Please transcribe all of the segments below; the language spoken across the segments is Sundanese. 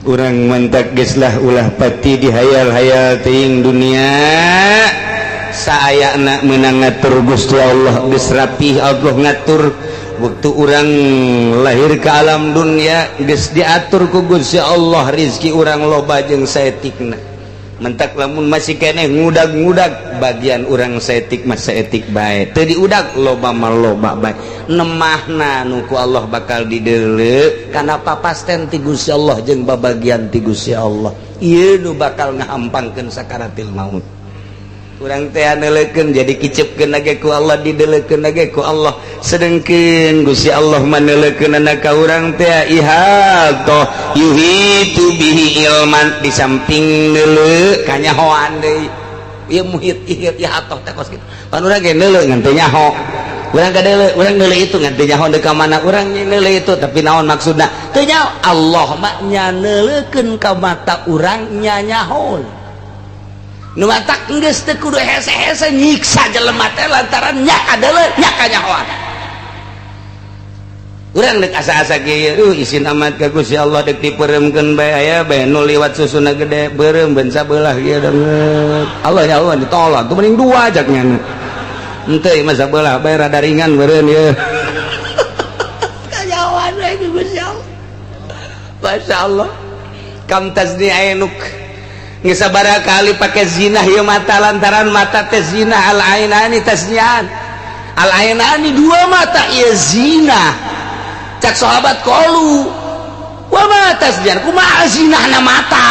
urang mantak geslah ulah pati dihayal-hayal teuing dunia saayana meunang ngatur Gusti Allah geus rapih Allah ngatur waktu urang lahir ke alam dunia geus diatur ku Gusti Allah rizki urang loba jeung saetikna mentak lamun masih keneh ngudag-ngudag bagian urang saetik mah saetik bae teu diudag loba mah loba bae nemahna nu ku Allah bakal dideuleu kana papasten ti Gusti Allah jeung babagian ti Gusti Allah ieu nu bakal ngahampangkeun sakaratil maut urang teh neuleukeun jadi kicepkeun age ku Allah dideuleukeun age ku Allah sedengkeun Gusti Allah maneuleukeunna ka urang teh ihatoh yuhitu bihi ilman di samping neuleu kanyahoan deui ieu muhit ihatoh teh kos kitu pan urang ge neuleu ngan teu nyaho urang kadeuleu urang neuleu itu ngan teu nyaho deui ka mana urang neuleu itu tapi naon maksudna teu nyaho Allah mah nya neuleukeun ka mata urang nya nyaho nu matak geus teu kudu hese-hese nyiksa jelema teh lantaran nya adalah nya kanyahoan urang deuk asa-asa kieu isin amat ka Gusti Allah deuk dipeuremkeun bae aya bae nu liwat susuna gede beureum ben sabelah kieu deungeut Allah ya Allah ditolak tuh mending dua ajak nya henteu mah sabelah bae rada ringan beureun ieu kanyahoan bae ku Gusti Allah masyaallah kam tasni ainuk ngesabaraha kali pakai zina ieu mata lantaran mata teh zina al ainani tasnian al ainani dua mata ieu zina cak sahabat qalu wa ma tasnian kumaha zinahna mata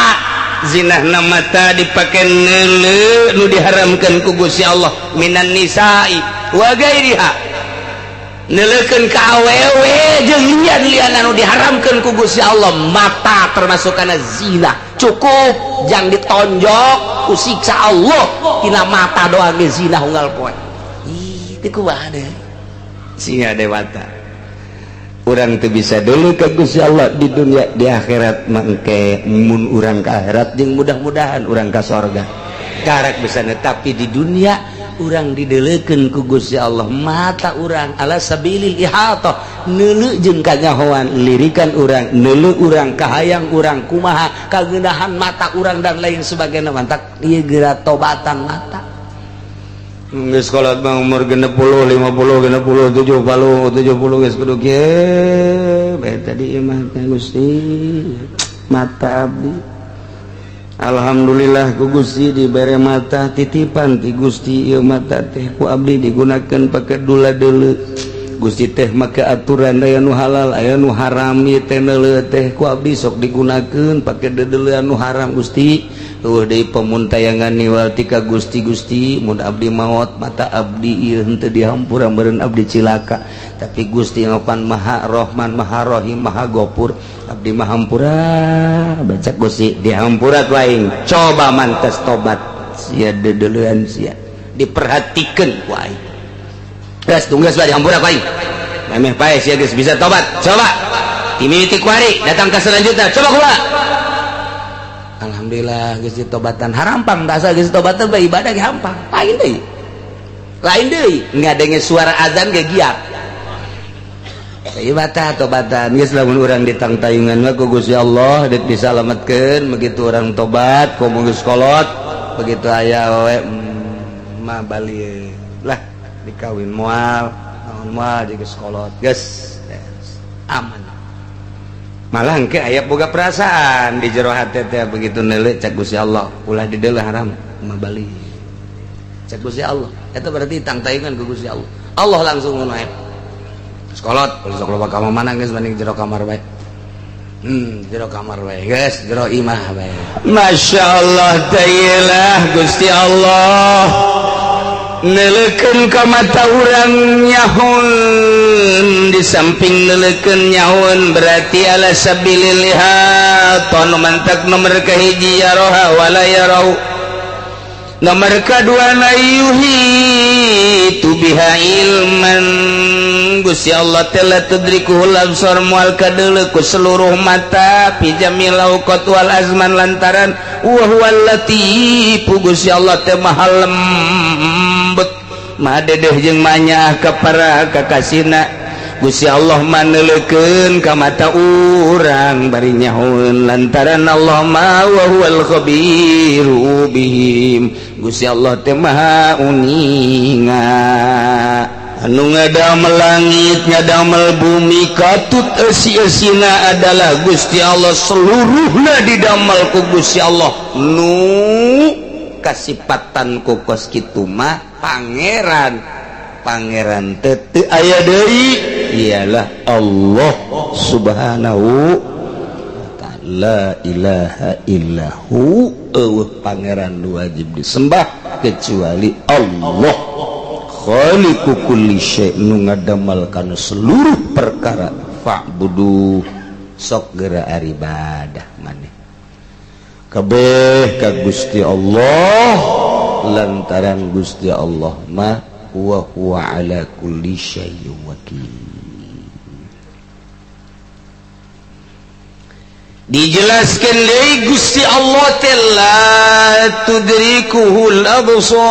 zinahna mata dipake neuleu nu diharamkeun ku Gusti Allah minan nisa'i wa gairiha neuleukeun ka awewe jeung lian-lian anu diharamkeun ku Gusti Allah mata termasuk kana zina cukup jangan ditonjok ku siksa Allah tina mata doang ge zina unggal poe ih teu kumaha deui singa dewata urang teu bisa deuleu ka Gusti Allah di dunia di akhirat mah engke mun urang ka akhirat jeung mudah-mudahan urang ka sorga karak bisa tapi di dunia urang dideuleukeun ku Gusti Allah mata urang ala sabilil ihatah neuleu jeung kanyahoan lirikan urang neuleu urang kahayang urang kumaha kageunahan mata urang dan lain sebagainya mantak ieu geura tobatan mata geus kolot mah umur 60 50 60 70 geus kudu kieu bae tadi imah Gusti mata abdi alhamdulillah ku Gusti dibere mata titipan ti Gusti ieu mata teh ku abdi digunakeun pake dula deuleu Gusti teh make aturan aya nu halal aya nu haram ieu teh neuleu teh ku abdi sok digunakeun pake deuleu anu haram Gusti eueuh deui pamuntayangan niwal ti ka Gusti mun abdi maot mata abdi ieu henteu dihampura meureun abdi cilaka tapi Gusti ngopan Maha Rahman Maha Rahim Maha Ghafur abdi mah hampura baca Gusti dihampurat waing coba mantes tobat sia deuleuan sia diperhatikeun ku aing geus tunggas bae dihampurat waing memeh pae sia geus bisa tobat coba timiti ku hari datang ka selanjutnya coba kula alhamdulillah geus ditobatan harampang tasa geus tobatan bae ibadah ge hampang lain deui ngadenge suara azan ge giat ibata tobatan geus lamun urang ditangtayungan mah ku Gusti Allah deuk disalametkeun begitu urang tobat komo geus kolot begitu aya we mah bali lah dikawin moal naon moal geus kolot geus aman malah engke aya boga perasaan di jero hate teh begitu neuleu cak Gusti Allah ulah dideuleu haram mah bali cak Gusti Allah eta berarti tangtayungan ku Gusti Allah Allah langsung ngono sekolot kalau sok loba kamar mana guys banding jero kamar bae jero kamar bae guys jero imah bae Masya Allah ta'ilah Gusti Allah neuleukeun ka mata urang nyahun di samping neuleukeun nyahun berarti ala sabilil lihat mantak nomor kahiji yaroha wala yarau nomor kedua layuhi tubiha ilman Gusti Allah telah tudrikuhul absar mual kadeuleu ku seluruh mata fi jamil awqat wal azman lantaran wa huwal latif Gusti Allah teh maha lembut maha dedeh jeung manyah ka para kakasina Gusti Allah maneulekeun ka mata urang bari nyahoeun lantaran Allah ma wa huwal khabiru bihim. Gusti Allah teh maha uninga anu ngadamel langit ngadamel bumi katut esi-esina adalah Gusti Allah seluruhna didamel ku Gusti Allah nu kasipatan ku kos kitu mah pangeran teu aya deui ialah Allah subhanahu wa ta'ala la ilaha illahu eueuh pangeran nu wajib disembah kecuali Allah khaliqu kulli syai' nu ngadamel kana seluruh perkara fa'budu sok geura ibadah maneh kabeh ka Gusti Allah lantaran Gusti Allah mah wa huwa ala kulli syai'in wakil. Dijelaskan deui Gusti Allah teh la tudrikuhul absar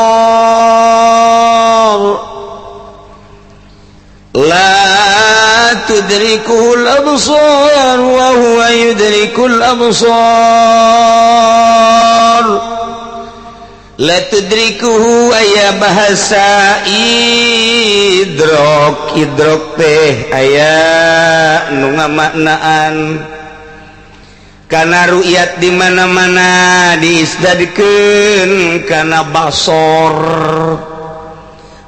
la tudrikuhul absar wa huwa yudrikul absar. La tudrikuhu aya bahasa idrok teh aya nu ngamaknaan kana ru'yat di mana-mana diisdadikeun kana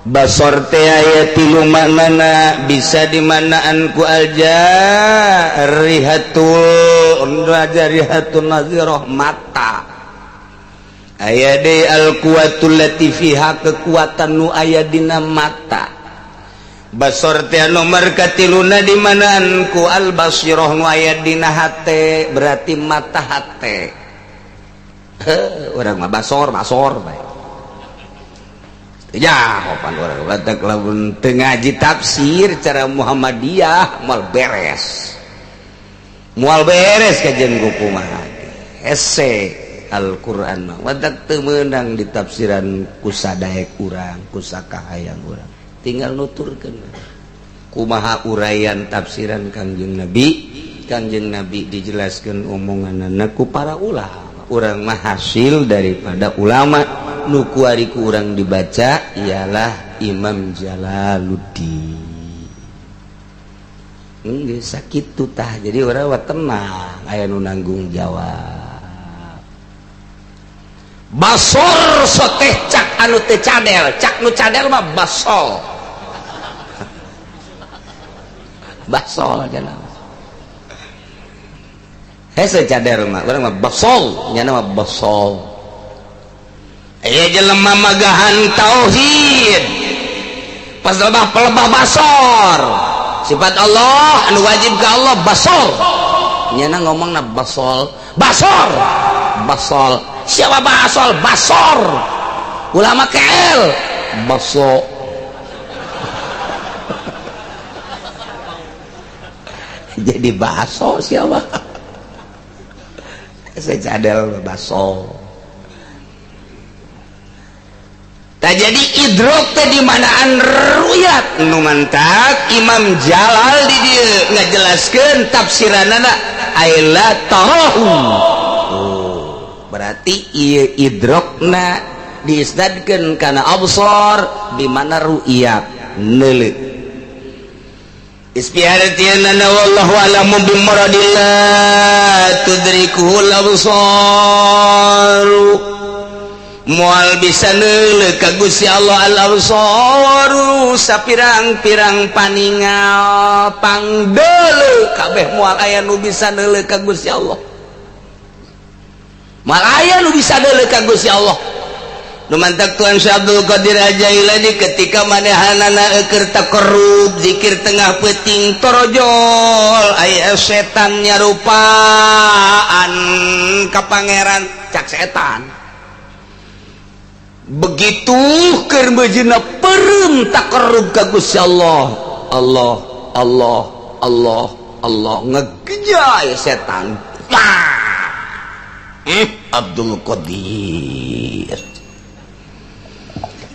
basor teh aya tilu maknana bisa dimanaan ku rihatun nazirah mata aya deui al-quwatul lati fiha kekuatan nu aya dina mata. Basor teh nomor katiluna di manaan ku al-basirah nu aya dina hate berarti mata hate. Urang mah basor bae. Ya, hopan urang batak lamun teu ngaji tafsir cara Muhammadiyah moal beres. Moal beres kajian ku kumaha. Hese Al-Qur'an mah batak teu meunang ditafsiran ku sadaek urang, ku sakahayang urang. Tinggal nuturkeun kumaha uraian tafsiran Kangjeng Nabi dijelaskan omonganna ku para ulama. Urang mah hasil daripada ulama nu kuari ku urang dibaca ialah Imam Jalaluddin. Geus sakitu tah jadi urang wa tenang aya nu nanggung jawab. Basor soteh cak anu teu cadel, cak nu cadel mah basol. Basol cenah. Hese cadel mah urang mah basol, nya mah basol. Aya jelema magahan tauhid. Pas lebah basor. Sifat Allah anu wajib ka Allah basol. Nya ngomongna basol. Basor. Basol. Siapa basol? Basor. Ulama KL. Baso. Jadi baso siapa? Saya cadel baso. Tak jadi idrok teh di manaan ruyat nu mantak Imam Jalal di dieu ngajelaskeun tafsiranana aila tarahu. Berarti ieu idrokna diisnadkeun kana absar di mana ru'yat neuleuh. Ispiharatianna wallahu a'lamu bimuradillah tudrikuhul absar. Moal bisa neuleuh ka Gusti Allah al-absar sapirang-pirang paningal pangdeuleuh kabeh moal aya nu bisa neuleuh ka Gusti Allah. Moal aya nu bisa neuleuh ka Gusti Allah. Nu mantak Tuan Syekh Abdul Qadir Al-Jailani ketika manehanana keur takarrub zikir tengah peuting torojol aya setan nyarupaan ka pangeran cak setan. Begitu keur beujina peureum takarrub ka Gusti Allah. Allah ngegejay setan. Abdul Qadir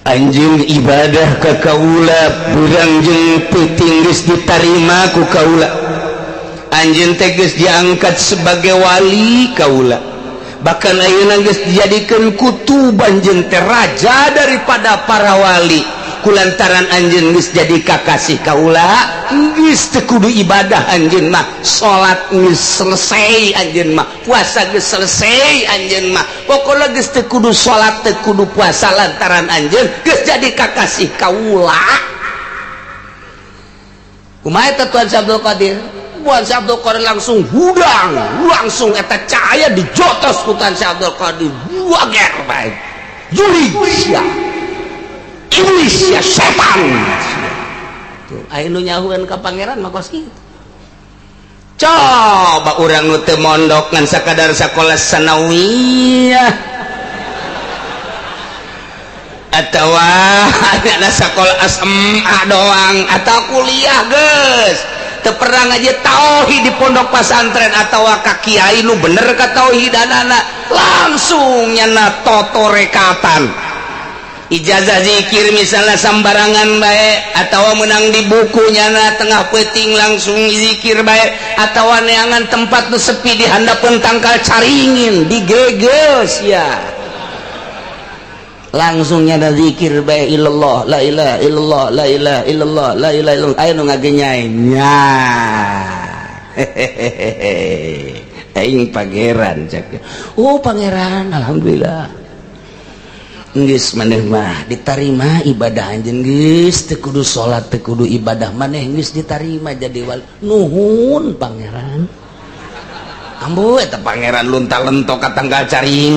anjeun ibadah ka kaula burang jeung peuting geus ditarima ku kaula anjeun teh geus diangkat sebagai wali kaula bahkan ayeuna geus dijadikeun kutuban jeung teh raja daripada para wali kulantaran anjeun geus jadi kakasih kaula geus teu kudu ibadah anjeun mah salat geus selesai anjeun mah puasa geus selesai anjeun mah pokona geus teu kudu salat teu kudu puasa lantaran anjeun geus jadi kakasih kaula kumaha eta Tuan Abdul Qadir Tuan Abdul Qadir langsung hudang langsung eta cahaya dijotos ku Tuan Abdul Qadir wager bae juli sia iblis ya setan tuh aya nu nyahueun ka pangeran mah kos kitu coba urang nu teu mondok ngan sakadar sakola sanawiyah atawa aya sakola SMA doang atau kuliah geus teu pernah ngaji tauhid di pondok pesantren atawa ka kiai nu bener ka tauhidanana langsung nyana toto rekatan ijazah zikir misalnya sambarangan baik atau menang di bukunya na tengah peting langsung zikir baik atau neangan tempat nu sepi di handapeun tangkal caringin digeges ya langsung nyana zikir baik illallah la ilaha illallah la ilaha illallah la ilaha illallah aya nu ngagenyai nya hehehe aing pangeran cak oh pangeran alhamdulillah geus maneh mah ditarima ibadah anjeun geus teu kudu salat teu kudu ibadah maneh geus ditarima jadi wali nuhun pangeran ambo eta pangeran lunta-lento ka tanggal caring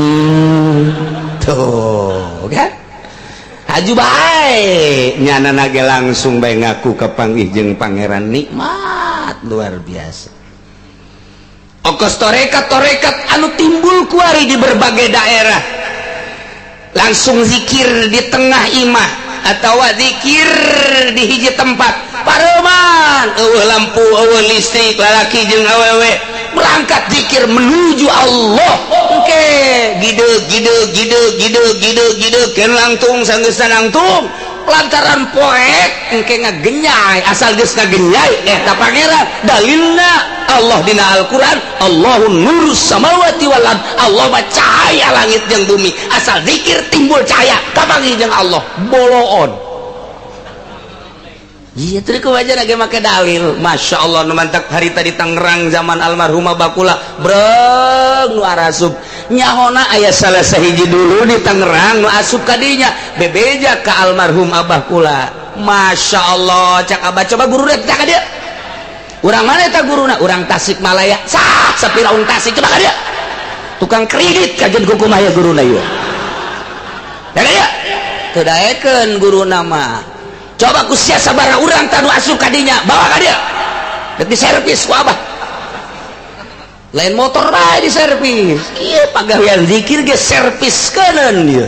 tuh kan haju bae nyanana ge langsung bae ngaku kapanggih jeung pangeran nikmat luar biasa ongkos torekat anu timbul kuari di berbagai daerah langsung zikir di tengah imah atau zikir di hiji tempat pareman eueuh lampu eueuh listrik lalaki jeung awewe berangkat zikir menuju Allah oke gide keun langtung sanggeusna langtung lantaran poek engke ngagenyai asal geus ngagenyai eta pangeran dalilna Allah dina Al-Quran Allahu nurus samawati wal ard Allah mah cahaya langit jeung bumi asal zikir timbul cahaya kapanggih jeung Allah boloon iya teu kumaha ge make dalil Masya Allah nu mantak harita di Tangerang zaman almarhum Abah Kula breng nu arasup nyahona aya salah sahiji dulu di Tangerang nu asup ka dinya bebeja ka almarhum Abah Kula Masya Allah cak Abah coba guru rek ka dia urang mana eta guruna urang Tasikmalaya sah sapiraun Tasik coba ka dia tukang kredit kajen kumaha ya guruna ieu ya ya teu daekeun guruna mah coba ku sia sabaraha urang tanu asup ka dinya bawa ka dia rek diservis ku Abah lain motor bae diservis ieu pagawean zikir ge serviskeun ieu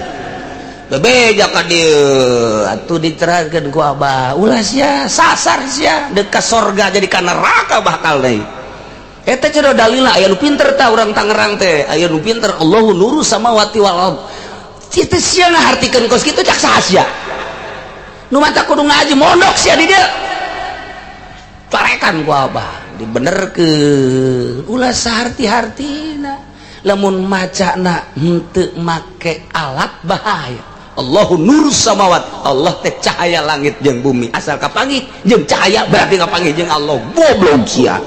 bebeja ka dieu atuh diterangkeun ku Abah ulah sia sasar sia deuk ka sorga jadi ka neraka bakal deui eta cenah dalilna aya nu pinter tah urang Tangerang teh aya nu pinter Allahu nurus samawati wal ard kitu sia ngahartikeun kos kitu cak saha sia nu mata kudu ngaji mondok sia di dieu tarekan ku Abah dibenerkeun ulah saharti-hartina lamun macana henteu make alat bahaya Allahu nurus samawat Allah teh cahaya langit jeung bumi asal kapanggih jeung cahaya berarti kapanggih jeung Allah goblok sia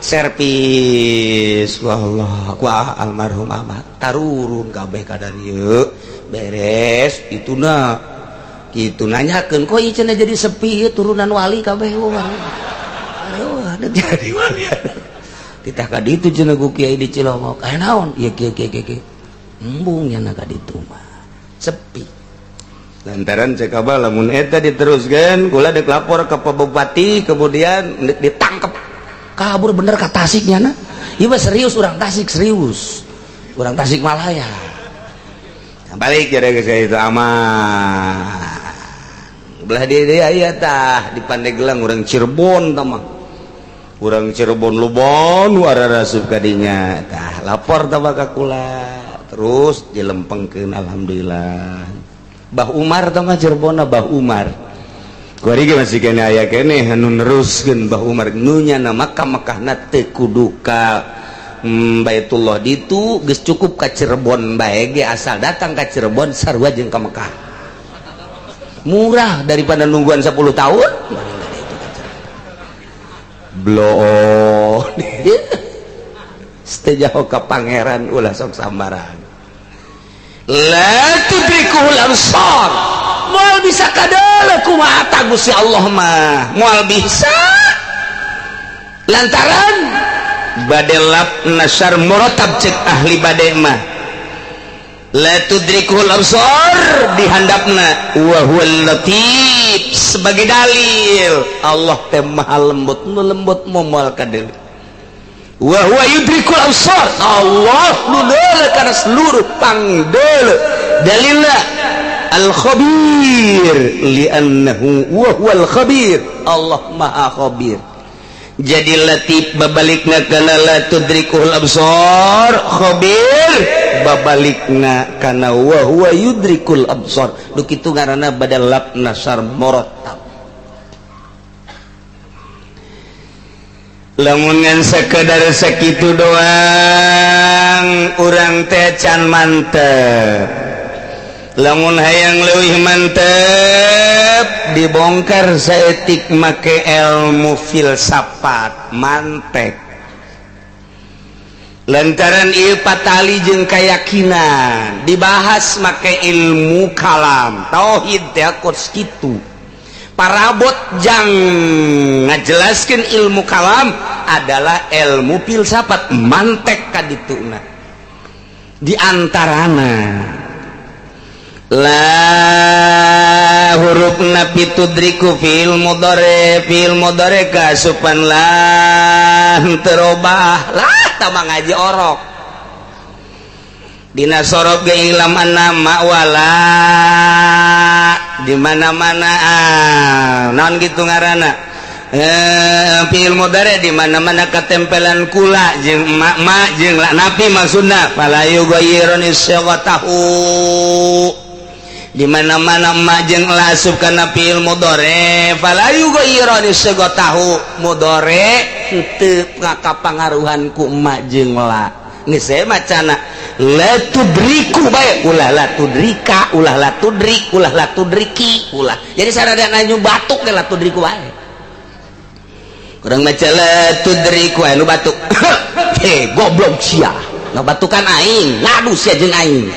servis wallah ku almarhum Ahmad tarurun kabeh ka dieu beres ituna kitu nanyakeun kok ieu cenah jadi sepi turunan wali kabeh aduh ada jadi wali titah ka ditu cenah ku kiai di Cilongok aya naon ieu kieu embung nya ka ditu mah sepi lantaran cek Abah lamun eta diteruskeun kula dek lapor ke Bupati kemudian ditangkep kabur bener ka Tasik nya na ieu mah serius urang Tasik serius urang Tasikmalaya balik jadi geus itu aman belah dia aya tah di Pandeglang urang Cirebon tah mah urang Cirebon Lubon wararasup ka dinya tah lapor tah ka kula terus dilempengkeun alhamdulillah Bah Umar tah mah Cirebon Bah Umar kuari ge masih kene aya kene anu neruskeun Bah Umar nunya na Makkah teu kudu ka Baitullah ditu geus cukup ka Cirebon bae ge asal datang ka Cirebon sarua jeung ka Mekah murah daripada nungguan 10 tahun bloh setejauh ka pangeran ulah sok sambaran la tudrikul absar moal bisa kadala kumaha Gusti Allah mah moal bisa lantaran badelap nasar muratab cek ahli bade mah la tudrikul absar dihandapna wa huwal latif sebagai dalil Allah teh maha lembut nu lembut moal kadeuleuk wa huwa yudrikul absar Allah nu deuleu kana seluruh pangdeuleu dalilna al khabir li'annahu wa huwal khabir Allah maha khabir jadi latif babalikna kana la tudrikul absar khabir babalikna kana wa huwa yudrikul absar du kitu ngaranna badal nasar murattab lamun ngan sekedar sakitu doang urang teh can mantep lamun hayang leuwih mantep dibongkar saeutik make ilmu filsafat mantek lantaran ieu patali jeung kayakinan dibahas make ilmu kalam tauhid teh kos kitu parabot jang ngajelaskeun ilmu kalam adalah ilmu filsafat mantek kadituna di antarana la hurufna pitudriku fil mudhari kasupan lah terobah lah tama ngaji orok dina sorok ge ilaman nama wala di mana-mana naon gitu ngaranna fi'il mudhari di mana-mana katempelan kula jeung ma jeung la napi maksudna fala yughayyirun isyaqatahu di mana-mana ma jeung la asup kana fi'il mudhari fala yughayyirun isyaqatahu mudhari teu ngakapangaruhan ku ma jeung la geus saya macana la tudriku bae ulah la tudrika ulah la tudrik ulah la tudriki ulah jadi saradana nyu batuk teh la tudriku bae urang maca la tudriku anu batuk goblok sia na batukan aing ngadu sia jeung aing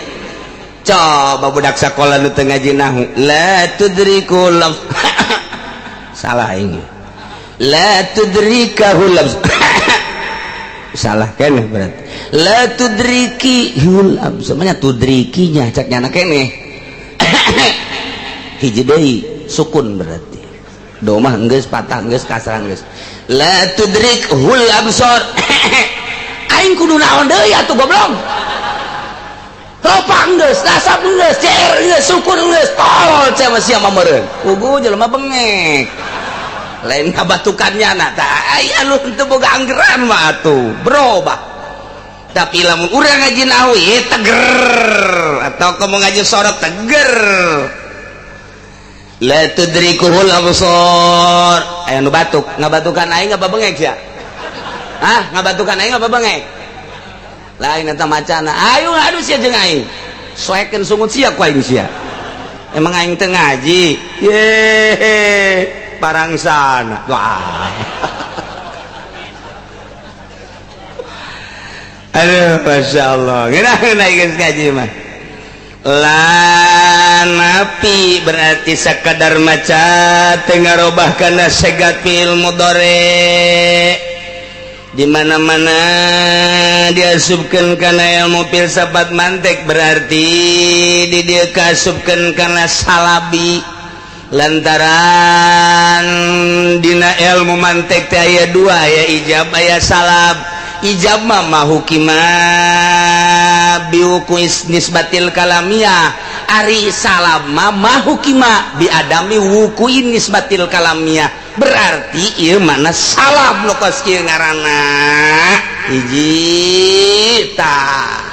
coba budak sakola nu teu ngaji nahu la tudriku salah aing la tudrikahul salah keneh berarti la tudriki hul semuanya tudrikinya cak nyana keneh hiji deui sukun berarti domah geus patah geus kasar geus la tudrik hul absar aing kudu naon deui atuh goblok tropang geus nasab geus cer geus sukun geus tol cenah sia mameureun pugu jelema bengek lain kabatukannya na tah aya nu teu boga anggeran mah atuh berubah tapi lamun urang ngaji nahwu teger atau kamu ngaji sorok teger la tudrikuhul absar aya nu batuk ngabatukan aing apa bengek sia hah ngabatukan aing apa bengek lain eta macana ayo ngadu sia jeung aing soekeun sungut sia ku aing sia emang aing teu ngaji ye barang sana wah aduh masya Allah gimana guys ngaji mah la napi berarti sekadar maca tengah robah kana segat fil mudhari di mana-mana diasupkeun kana ilmu filsafat mantek berarti di dieu kasupkeun kana salabi lantaran dina ilmu mantek teh aya dua aya ijab aya salab ijab mah mahukima biwukuis nisbatil kalamiyah ari salab mah mahukima bi adami wukuin nisbatil kalamiyah berarti ieu mana salab nu kos kieu ngaranna hiji tah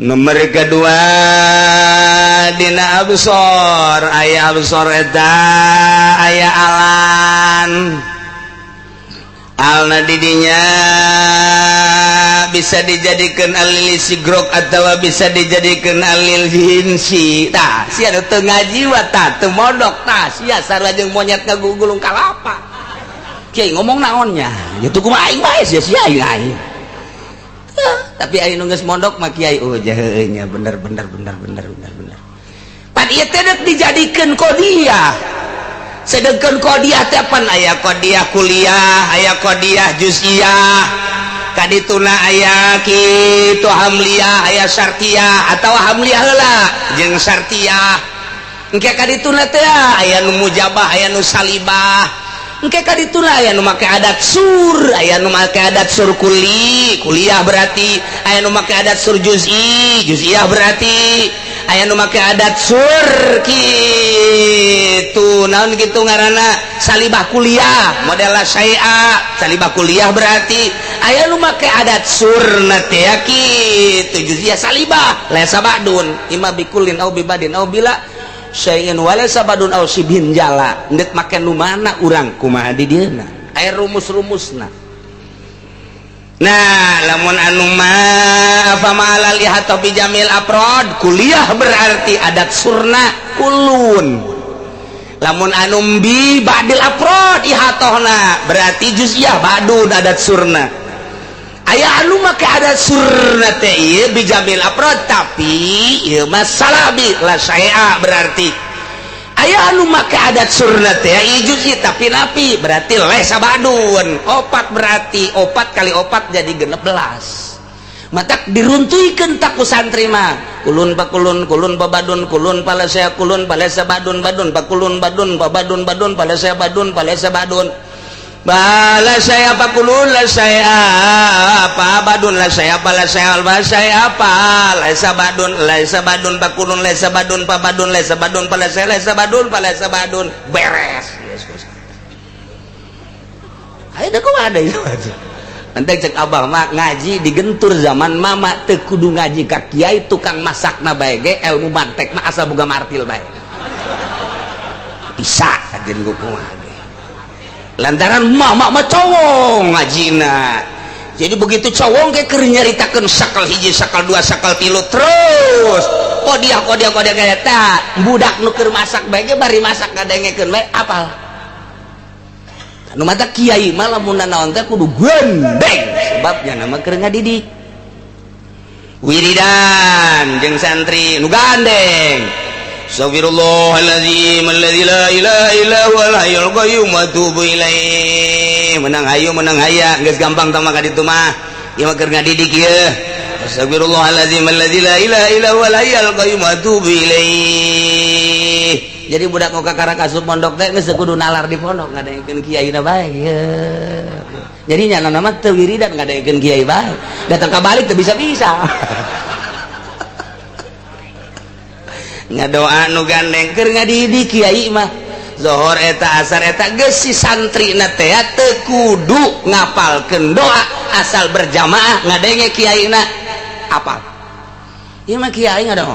nomor kedua dina absor aya absor eta aya alan alna didinya bisa dijadikan alil sigrok atau bisa dijadikan alil hinsi tah sia teu ngaji wa tah teu modok tah sia sarua jeung monyet ngagulung kalapa kiai ngomong naonnya ya tuh kumaha aing bae sia aing tapi aing nu geus mondok mah kiai heuh nya bener pan ieu teh dijadikeun qodiyah sedangkan qodiyah teh pan aya qodiyah kuliah aya qodiyah juz'iyah kadituna aya kitu hamliyah aya syartiyah atawa hamliyah heula jeung syartiyah engke kadituna teh aya nu mujabah aya nu salibah engke kadituna aya nu make adat sur aya nu make adat sur kuliah berarti aya nu make adat sur juz'iyah berarti aya nu make adat sur kitu naon kitu ngaranna salibah kuliah model syai'a salibah kuliah berarti aya nu make adat surna teh kitu juz'iyah salibah laysa badun imma bikulin au bibadin au bila syai'in walaysa badun au sibhin jala ndet make nu mana urang kumaha di dieuna aya rumus-rumusna. Nah, lamun anu ma fa ma'al ihata bi jamil afrad kuliah berarti adat surna kulun. Lamun anu bi ba'dil afrad ihatohna berarti juz'iyah badun adat surna. Aya anu make adat surna teh ieu bi jamil afrad tapi ieu mah salabi la syai'a berarti aya anu make adat surna teh juz'i tapi napi berarti laysa badun opat berarti opat kali opat jadi 16 matak diruntuykeun tak ku santri mah kulun pabadun kulun palasaya kulun palasa badun pakulun badun pabadun palasaya badun bala saya apa kulun la saya apa badun la saya apa la saya alba saya apa laisa badun pakulun laisa badun pabadun laisa badun pala saya laisa badun beres yes ayo dah kau ada itu nanti cek abah mak ngaji digentur zaman mama teu kudu ngaji ka kiai tukang masakna bae ge ilmu mantek mah asa boga martil bae bisa ajeun kumaha lantaran mama mah cowong ngajina jadi begitu cowong kayak keur nyaritakeun sakal hiji sakal dua sakal tilu terus kodiah kayak eta budak nu keur masak bae ge bari masak ngadengekeun bae apal anu mata kiai mah lamun naon teh kudu gendeng sebabnya nama keur ngadidik wiridan jeung santri nu gandeng Astaghfirullahaladzim alladzi la ilaha illa huwal hayyul qayyum wa atubu ilaih. Menang hayu menang haya geus gampang tah mah kaditu mah ieu mah keur ngadidik ieu. Astaghfirullahaladzim alladzi la ilaha illa huwal hayyul qayyum wa atubu ilaih. Jadi budak nu kakara kasup pondok teh geus kudu nalar di pondok ngadengkeun kiaina bae. Jadi nya nama teu wiridan ngadengkeun kiai bae. Datang ka balik teu bisa-bisa. Ngadoa nu gandeng keur ngadidik kiai mah zohor eta asar eta geus si santri na teh teu kudu ngapalkeun doa asal berjamaah ngadenge kiaina apal ieu mah kiai ngada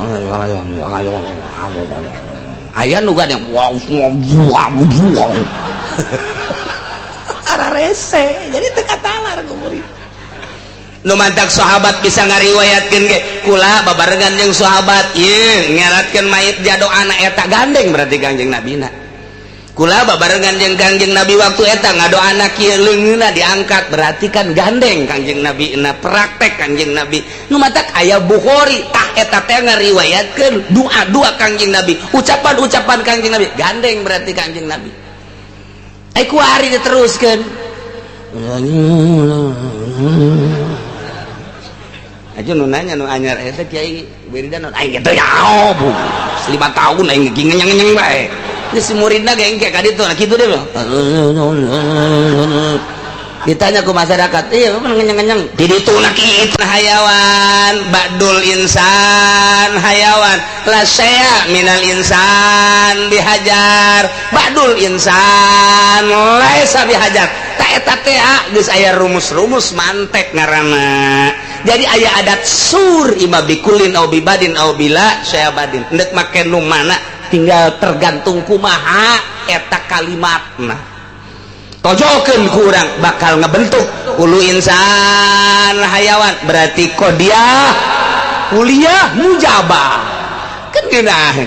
aya nu gandeng ararese jadi teu katalar ku murid nu mantak sahabat bisa ngariwayatkeun ge kula babarengan jeung sahabat ieu ngeratkeun mayit jado anak eta gandeng berarti Kangjeng Nabi na kula babarengan jeung Kangjeng Nabi waktu eta ngadoana kieu leungeunna diangkat berarti kan gandeng Kangjeng Nabi na praktek Kangjeng Nabi nu mantak aya Bukhari tah eta teh ngariwayatkeun doa Kangjeng Nabi ucapan Kangjeng Nabi gandeng berarti Kangjeng Nabi ai kuari diteruskeun aja nu nanya nu anyar eta kiai wiridan aing kitu ya 5 tahun aing ngenyeng bae geus si muridna ge engke ka ditu kitu deh ditanya ku masyarakat ieu ngenyeng di ditu na kitu hayawan badul insan hayawan la saya minal insan dihajar badul insan laisa dihajar ta eta teh geus aya rumus-rumus mantek ngaranna Jadi aya adat sur imma bikulin au bibadin au bila syabadin hendak make nu mana tinggal tergantung kumaha eta kalimatna tojokeun ku urang bakal ngebentuk ulu insan hayawan berarti qadiyah kuliah mujabah kan geunah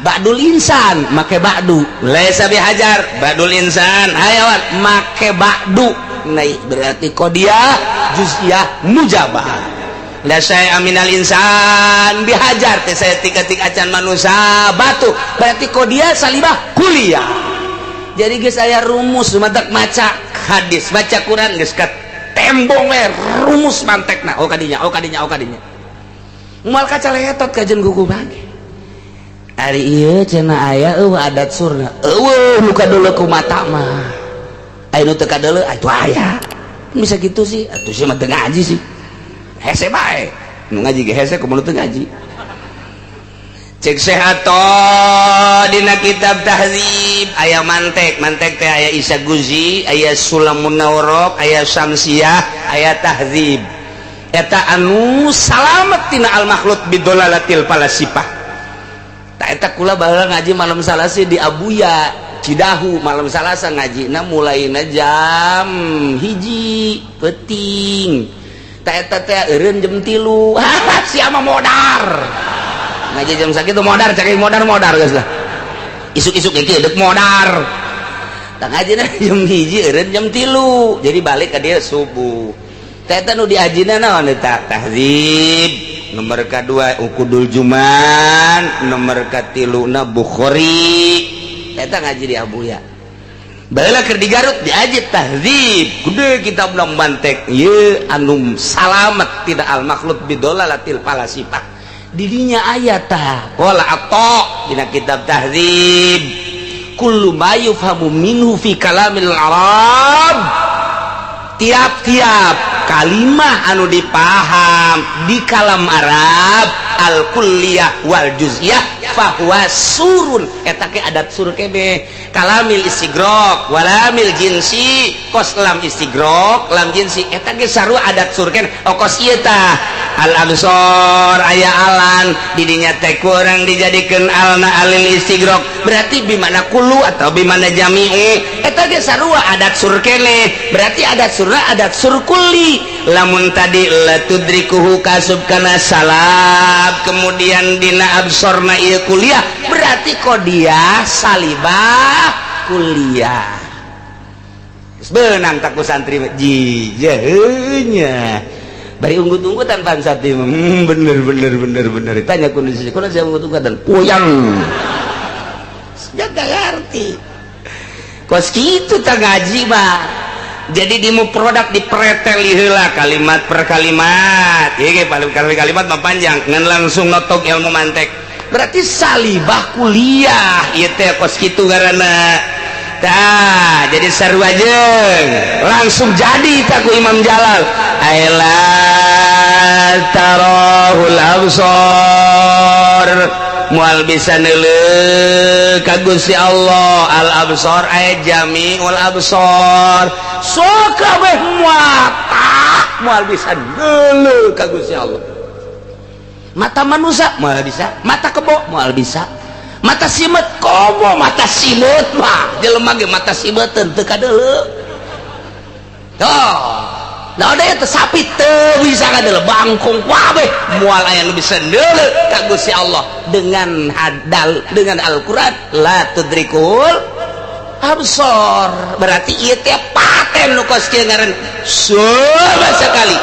badul insan make ba'du laisa bihajar badul insan hayawan make ba'du naik berarti qadiyah juz'iyah mujabah la saya aminal insan bihajar teh saya tik acan manusia batu berarti qadiyah salibah kuliah jadi geus aya rumus matak maca hadis baca Quran geus ka tembong we rumus mantekna kadinya moal kaca letot kajen gugu bage ari ieu cenah aya adat surna nu kadeuleu ku mata mah aya nu teu kadeuleu atuh aya bisa gitu sih atuh sih mah teu ngaji sih hese bae nu ngaji ge hese kumaha teu ngaji cek sehato dina kitab tahzib aya mantek teh aya Isa Guzi aya Sulamun Nawrok aya Syamsiyah aya tahzib eta anu salamet tina al makhluk bidolalatil falasifah tak eta kula baheula ngaji malam Salasa di Abuya Cidahu malam Salasa ngajina mulaina jam 1 peuting tak eta teh eureun jam 3 sia mah modar ngaji jam sakitu modar cak modar geus lah isuk-isuk ieu deuk modar tak ngajina jam 1 eureun jam 3 jadi balik ka dieu subuh teh eta nu diajina naon eta tahzib nomor kedua ukudul juman nomor katiluna Bukhari eta ngaji di Abuya baheula keur di Garut diaji tahzib gede kitab ulang bantek ieu anu salamet tidak al makhluk bidolalatil falasifah didinya ayata qala atta dina kitab tahzib kullu ma yufhamu minhu fi kalamil arab tiap-tiap kalimah anu dipaham di kalam Arab al kulliyah wal juz'iyah fahuwa surun eta ke adat sur kebe kalamil istigrok walamil jinsi kos lam istigrok lam jinsi eta ge sarua adat sur ken okos ieu tah al absor aya alan didinya teh kurang dijadikeun alna alil istigrok berarti bimana kullu atau bimana jami'i eta ge sarua adat sur kene berarti adat surna adat sur kulli lamun tadi la tudrikuhu kasub kana salab kemudian dina absorna ieu kuliah berarti qadiyah salibah kuliah geus beunang tak ku santri jijeunya bari unggut-unggutan pan sati bener tanya kondisi kuna saya unggut-unggutan puyang jaga ngerti kos kitu tah ngaji mah jadi di produk dipreteli heula kalimat per kalimat ieu ge kalimat mah panjang ngan langsung notok ilmu mantek berarti salibah kuliah ieu teh kos kitu ngaranna tah jadi sarua jeung langsung jadi tak ku Imam Jalal aila tarahul absar mual bisa neuleuh ka Gusti Allah al absar ay jamiul absar sok kabeh mual bisa neuleuh ka Gusti Allah mata manusia moal bisa mata kebo moal bisa mata simet komo mata simet mah jelema ge mata simeteun teu kadeuleu toh nah ada yang sapi teu bisa kadeuleu bangkong kabeh moal aya nu bisa neuleuh ka Gusti Allah dengan Al-Qur'an la tudrikul absor berarti ieu teh paten nu kos kieu ngaran sama sekali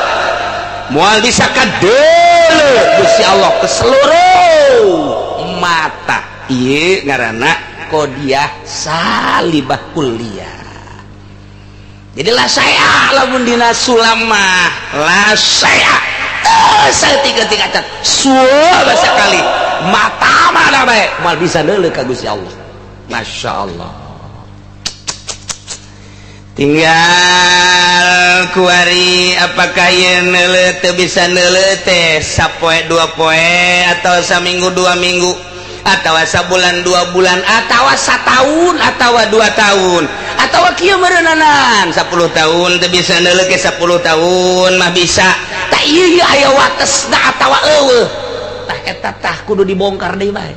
moal bisa kadeuleu Gusti Allah ke seluruh mata ieu ngaranna qadiyah salibah kuliah jadi lah saya lamun dina sulam mah lah saya tiga cat suara sekali mata mana bae mal bisa neuleuh ka Gusti Allah Masya Allah tinggal kuari apakah ieu neuleuh teu bisa neuleuh teh sapoe dua poe atau saminggu 2 minggu atau sabulan 2 bulan atau 1 tahun atau 2 tahun atau kieu meureunanan 10 tahun teu bisa neuleuh ke 10 tahun mah bisa tah ieu aya watesna atawa eueuh tah eta tah kudu dibongkar deui bae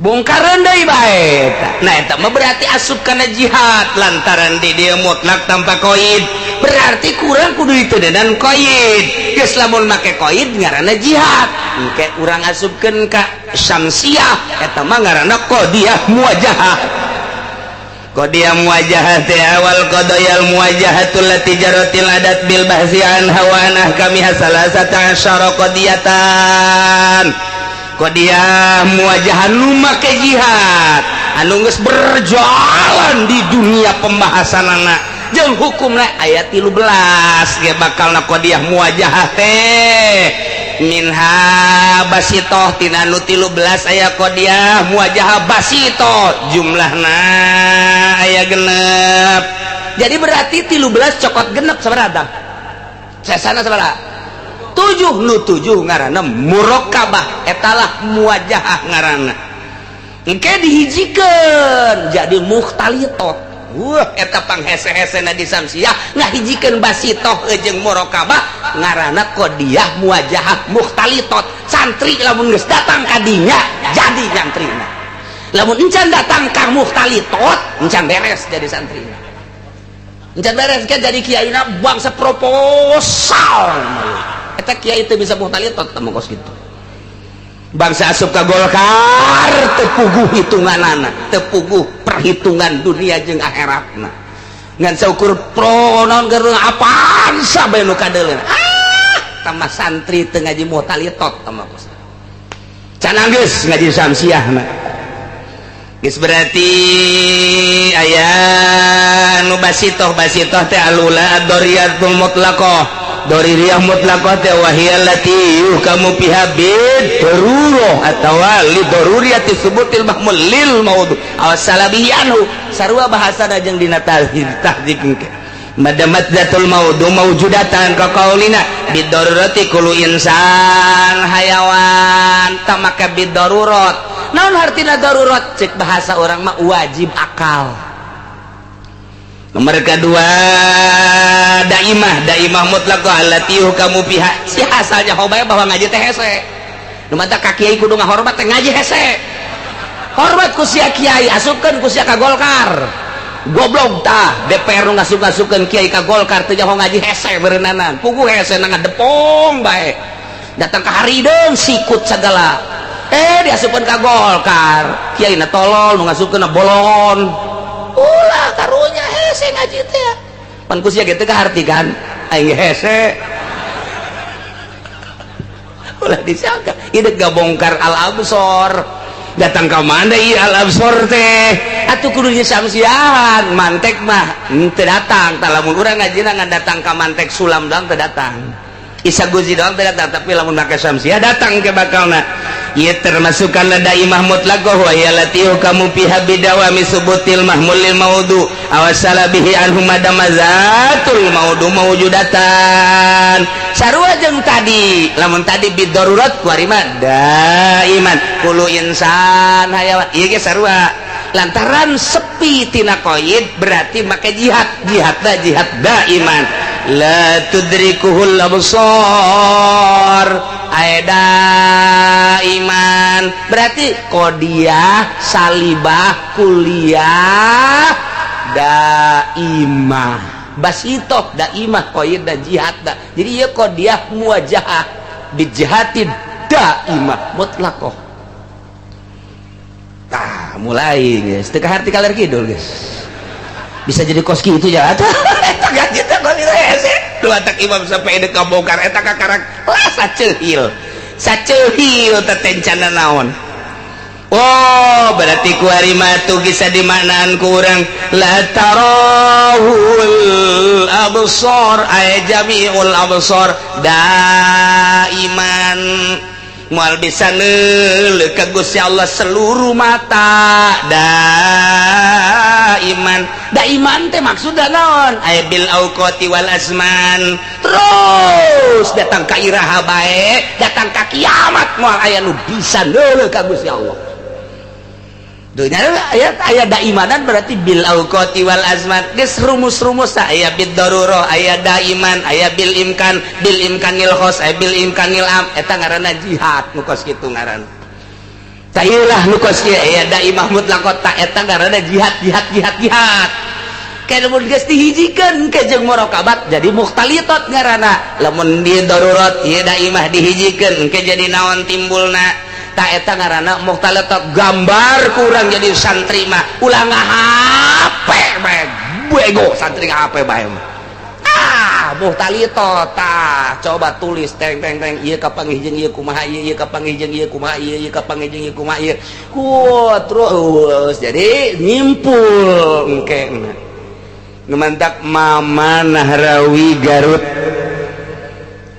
bongkaran deui bae nah eta mah berarti asup kana jihad lantaran di dieu mutlak tanpa qaid berarti kurang kudu diteuneunan qaid geus lamun make qaid ngaranna jihad engke urang asupkeun ka syamsiah eta mah ngaranna qadiyah muwajahah qadiyah muwajahah teh awal qadayal muwajahatul lati jaratil adat bil bahsi an hawanah kami hasalasata asyara qadiyatan qadiyah muwajahah nu make jihad anu geus berjalan di dunia pembahasanana jeung hukumna ayat 13 ge bakalna qadiyah muwajahah teh minha basitoh tina nu 13 aya qadiyah muwajahah basitoh jumlahna aya genep jadi berarti 13 cokot genep sabaraha sesana sabaraha 7 nu 7 ngaranna murokabah etalah muwajahah ngaranna engke dihijikeun jadi mukhtalitot eta panghese-hesena di samsiah ngahijikeun basitoh jeung murokabah ngaranna qadiyah muwajahah mukhtalitot santri lamun geus datang ka dinya jadi santrina lamun encan datang ka mukhtalitot encan beres jadi santrina encan beres ke jadi kiaina bangsa proposal eta kiai teu bisa mukhtalitot teh mongkos kitu bangsa asup ka Golkar teu puguh hitunganana teu puguh perhitungan dunia jeung akhiratna ngan saukur pro naon geureuh apaan sabae nu kadeuleun tamah santri teu ngaji mukhtalitot tamah kos canang geus ngaji samsiahna geus berarti aya nu basitoh teh alula ad-dariyatul mutlaqah doririyah mutlaqah teh wahiyal lati kamu piha bid daruroh atawa li daruriyati subutil mahmul lil maudhu aw salabiyanhu sarua bahasana jeung dina tahdziq engke madamat zatul maudhu maujudatan ka qaulina bid darurati kullu insan hayawan tamaka bid darurat naon artina darurat cek bahasa orang mah wajib akal. Nomor kedua daimah mutlaqah allati hukamu biha si asalnya hobaya bahwa ngaji teh hese nu mata ka kiai kudu ngahormat teh ngaji hese hormat ku sia kiai asupkeun ku sia ka Golkar goblok tah DPR nu ngasup-ngasupkeun kiai ka Golkar teu nyaho ngaji hese beureunanan puguh hese na ngadepong bae datang ka harideung sikut sagala diasupkeun ka Golkar kiai na tolol nu ngasupkeun na bolon ulah karunya hese ngaji teh pan ku sia kitu kahartikan aing hese ulah disangka ieu gabongkar al-absor datang ka mana ieu al-absor teh atuh kudu samsiahan mantek mah teu datang tah lamun urang ngajina ngan datang ka mantek sulam doang teu datang isa guzi doang teu datang tapi lamun make samsiah datang ke bakalna ieu termasukkan daimah mutlaqah wa yalati kamu piha bidawami subutil mahmul lil maudhu awasala bihi anhum madamazatul maudhu mawjudatan sarua jeung tadi lamun tadi bidarurat kuari mah daiman kullu insan hayawan ieu ge sarua lantaran sepi tina qaid berarti make jihad daiman la tudrikuhul absar aida iman berarti qadiyah salibah kuliah daimah basitoh daimah qaid da jihad da jadi ieu qadiyah muwajahah bijihadid daimah mutlaqah tah mulai geus teu kaharti kaler kidul geus bisa jadi koski itu ya eta gaji teh kok hese dua tak imam sampai deuk ka bongkar eta kakarak lah saceuhil teh tencana naon oh berarti ku ari matu bisa dimaknaan ku urang la tarahul absar ay jami'ul absar daiman moal bisa neuleuh ka Gusti Allah seluruh mata daiman teh maksudna naon aya bil auqati wal azman terus datang ka iraha bae datang ka kiamat moal aya nu bisa neuleuh ka Gusti Allah dunya aya daimanan berarti bil auqati wal azman geus rumus-rumus aya bid darurah aya daiman aya bil imkanil khos aya bil imkanil am eta ngaranna jihad nu kos kitu ngaranna tayulah nu kos kieu aya daimah mutlaqah ta eta ngaranna jihad kana mun geus dihijikeun ke jeung muraqabat jadi mukhtalitat ngaranna lamun di darurat ieu daimah dihijikeun ke jadi naon timbulna ta eta ngaranna mukhtalitat gambar kurang jadi santri mah ulah ngahape bae bego santri ngahape bae mukhtalitat tah coba tulis teng ieu kapangihjeun ieu kumaha ieu kapangihjeun ieu kumaha ieu kapangihjeun ieu kumaha ieu terus jadi nyimpul engke numantak Mama Nahrawi Garut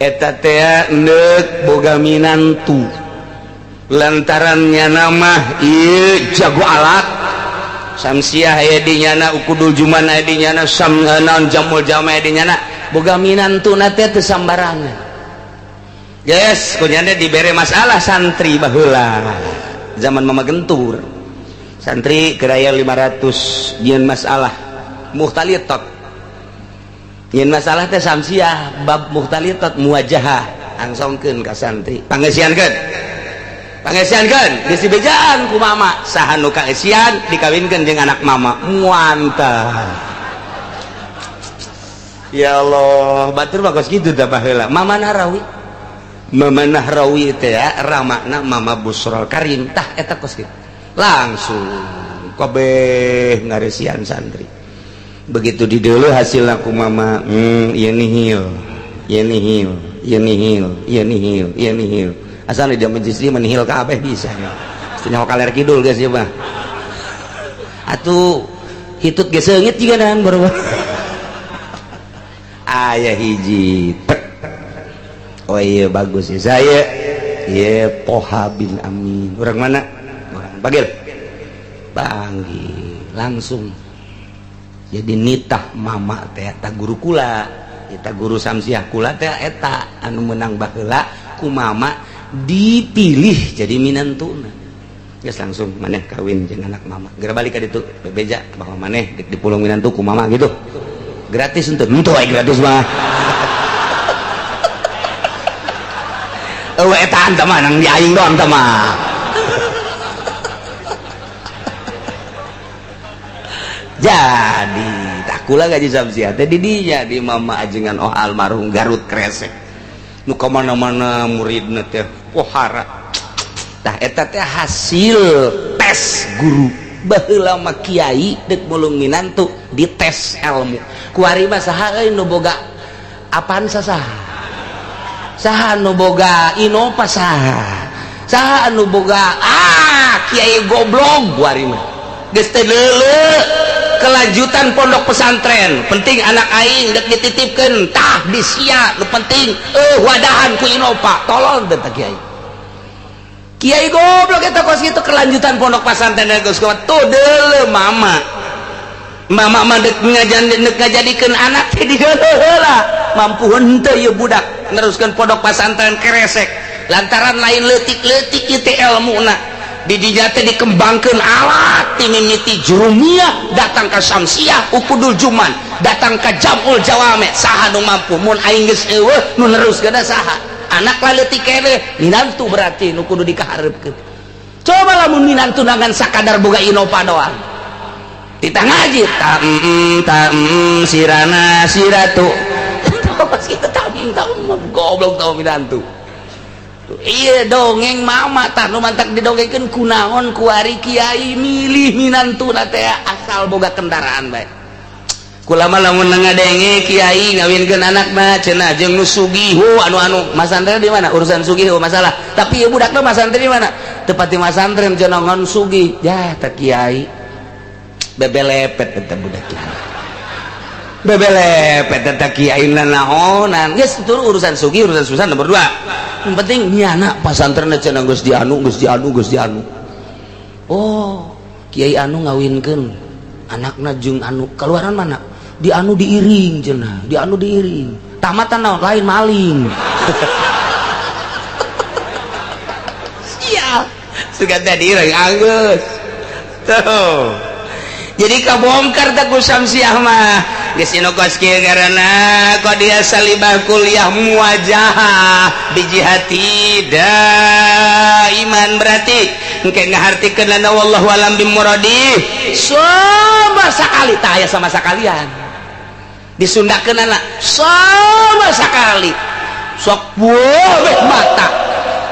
eta teh neuk boga minantu lantarannya nama ieu jago alat samsiah aya di nyana ukudul juman aya di nyana samnaon jamul jama aya di nyana boga minantuna teh teu sambarangan yes kunyana dibere masalah santri baheula zaman Mama Gentur santri keraya 500 nyeun masalah mukhtalitat nyeun masalah teh samsiah bab mukhtalitat muwajahah angsongkeun ka santri pangesiankeun geus dibejaan ku mama saha nu kaesian dikawinkeun jeung anak mama muantah ya Allah batur bagus gitu dah baheula Mama Nahrawi teh ya ramakna Mama Busrol Karim tah eta kos kitu langsung kabeh ngaresian santri begitu dideuleuh hasilna ku Mama ieu nihil asal dia menjadi menihil kabeh bisa nyawa kaler kidul guys ya mah atuh hitut ge seungit juga nahan baru ayah hiji oh iya bagus ya saya ya Poha bin Amin orang mana orang panggil langsung jadi nitah mama teh eta guru kula eta guru samsiah kula teh eta anu menang baheula ku mama dipilih jadi minantuna geus langsung maneh kawin jeung anak mama geura balik ka ditu bebeja bahwa maneh dipulung minantu ku mama gitu gratis untuk gratis mah eta anta mah nang diaing doang tah mah jadi tak kula gaji samsiah teh di dinya di Mama ajengan almarhum Garut Kresek nu ka mana-mana muridna teh pohara tah eta teh hasil tes guru baheula mah kiai deuk mulung minantu dites ilmu kuari mah saha euy nu boga apaan saha nu boga inova saha anu boga kiai goblok kuari mah geus teh leuleuh kelanjutan pondok pesantren penting anak aing dek dititipkeun tah disia nu penting wadahan ku inova tolong teh kiai goblok eta kos kitu kelanjutan pondok pesantren geus kuat tuh deuleuh mama mah dek ngajadikeun anak teh di heula mampu henteu ieu budak neruskeun pondok pesantren Kresek lantaran lain leutik-leutik ieu teh ilmuna di dinya teh dikembangkeun alat ti mimiti jurumiyah datang ka samsiah ukudul juman datang ka jamul jawame saha nu mampu mun aing geus eueuh nu neruskeun saha anak leutik keneh minantu berarti nu kudu dikaharepkeun coba lamun minantu nangan sakadar boga inova doang kita ngaji sirana siratu pas kita goblok tau minantu iya dongeng mama tah nu mantak didongengkeun kunaon kuari kiai milih minantuna teh asal boga kendaraan bae kula mah lamun ngadenge kiai ngawinkeun anakna cenah jeung nu sugihu anu masantren di mana urusan sugihu masalah tapi ieu budakna masantren di mana teu pati masantren cenah ngan sugih ya teh kiai bebelepet eta budak kiai bebelepet eta kiai naonan geus itu urusan sugih urusan susah nomor 2 yang penting nyana pasantren cenah geus dianu oh kiai anu ngawinkeun anakna jeung anu keluaran mana di anu diiring cenah di anu diiring tamatan naon lain maling sial suka tadi iring anggeus tuh jadi kabongkar tak ku Samsiah mah geus inokos kieu ngaranna qadiya salibah kuliah muwajahah bijihati daiman berarti engke ngahartikeun lana wallahu alam bimuradi sama sakali tah aya sama sakalian disundakeun anak sama sekali sok boleh mata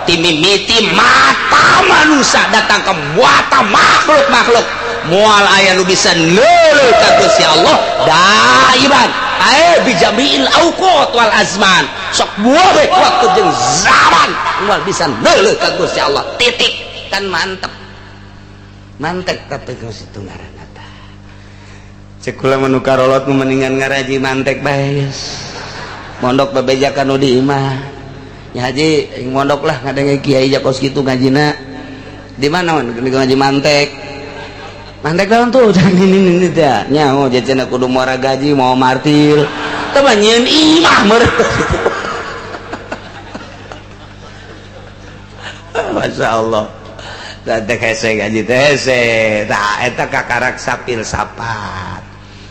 timimiti mata manusia datang ke muata makhluk mual aya nu bisa neuleuh ka Gusti Allah daiman ae bijamiil auqat wal azman sok boleh waktu jeung zaman mual bisa neuleuh ka Gusti Allah titik kan mantep tapi geus itu ngaranna tah cek kula manu karolot nu mendingan ngaraji mantek bae mondok babejakan nu di imah nya haji mondok lah ngadenge kiai jakos kitu ngajina di mana ngaji mantek naon tuh ini teh nya oh jajan kudu muara gaji mau martir teh nyeun imah meureun masyaallah teh hese gaji teh hese tah eta kakarak sapil sapat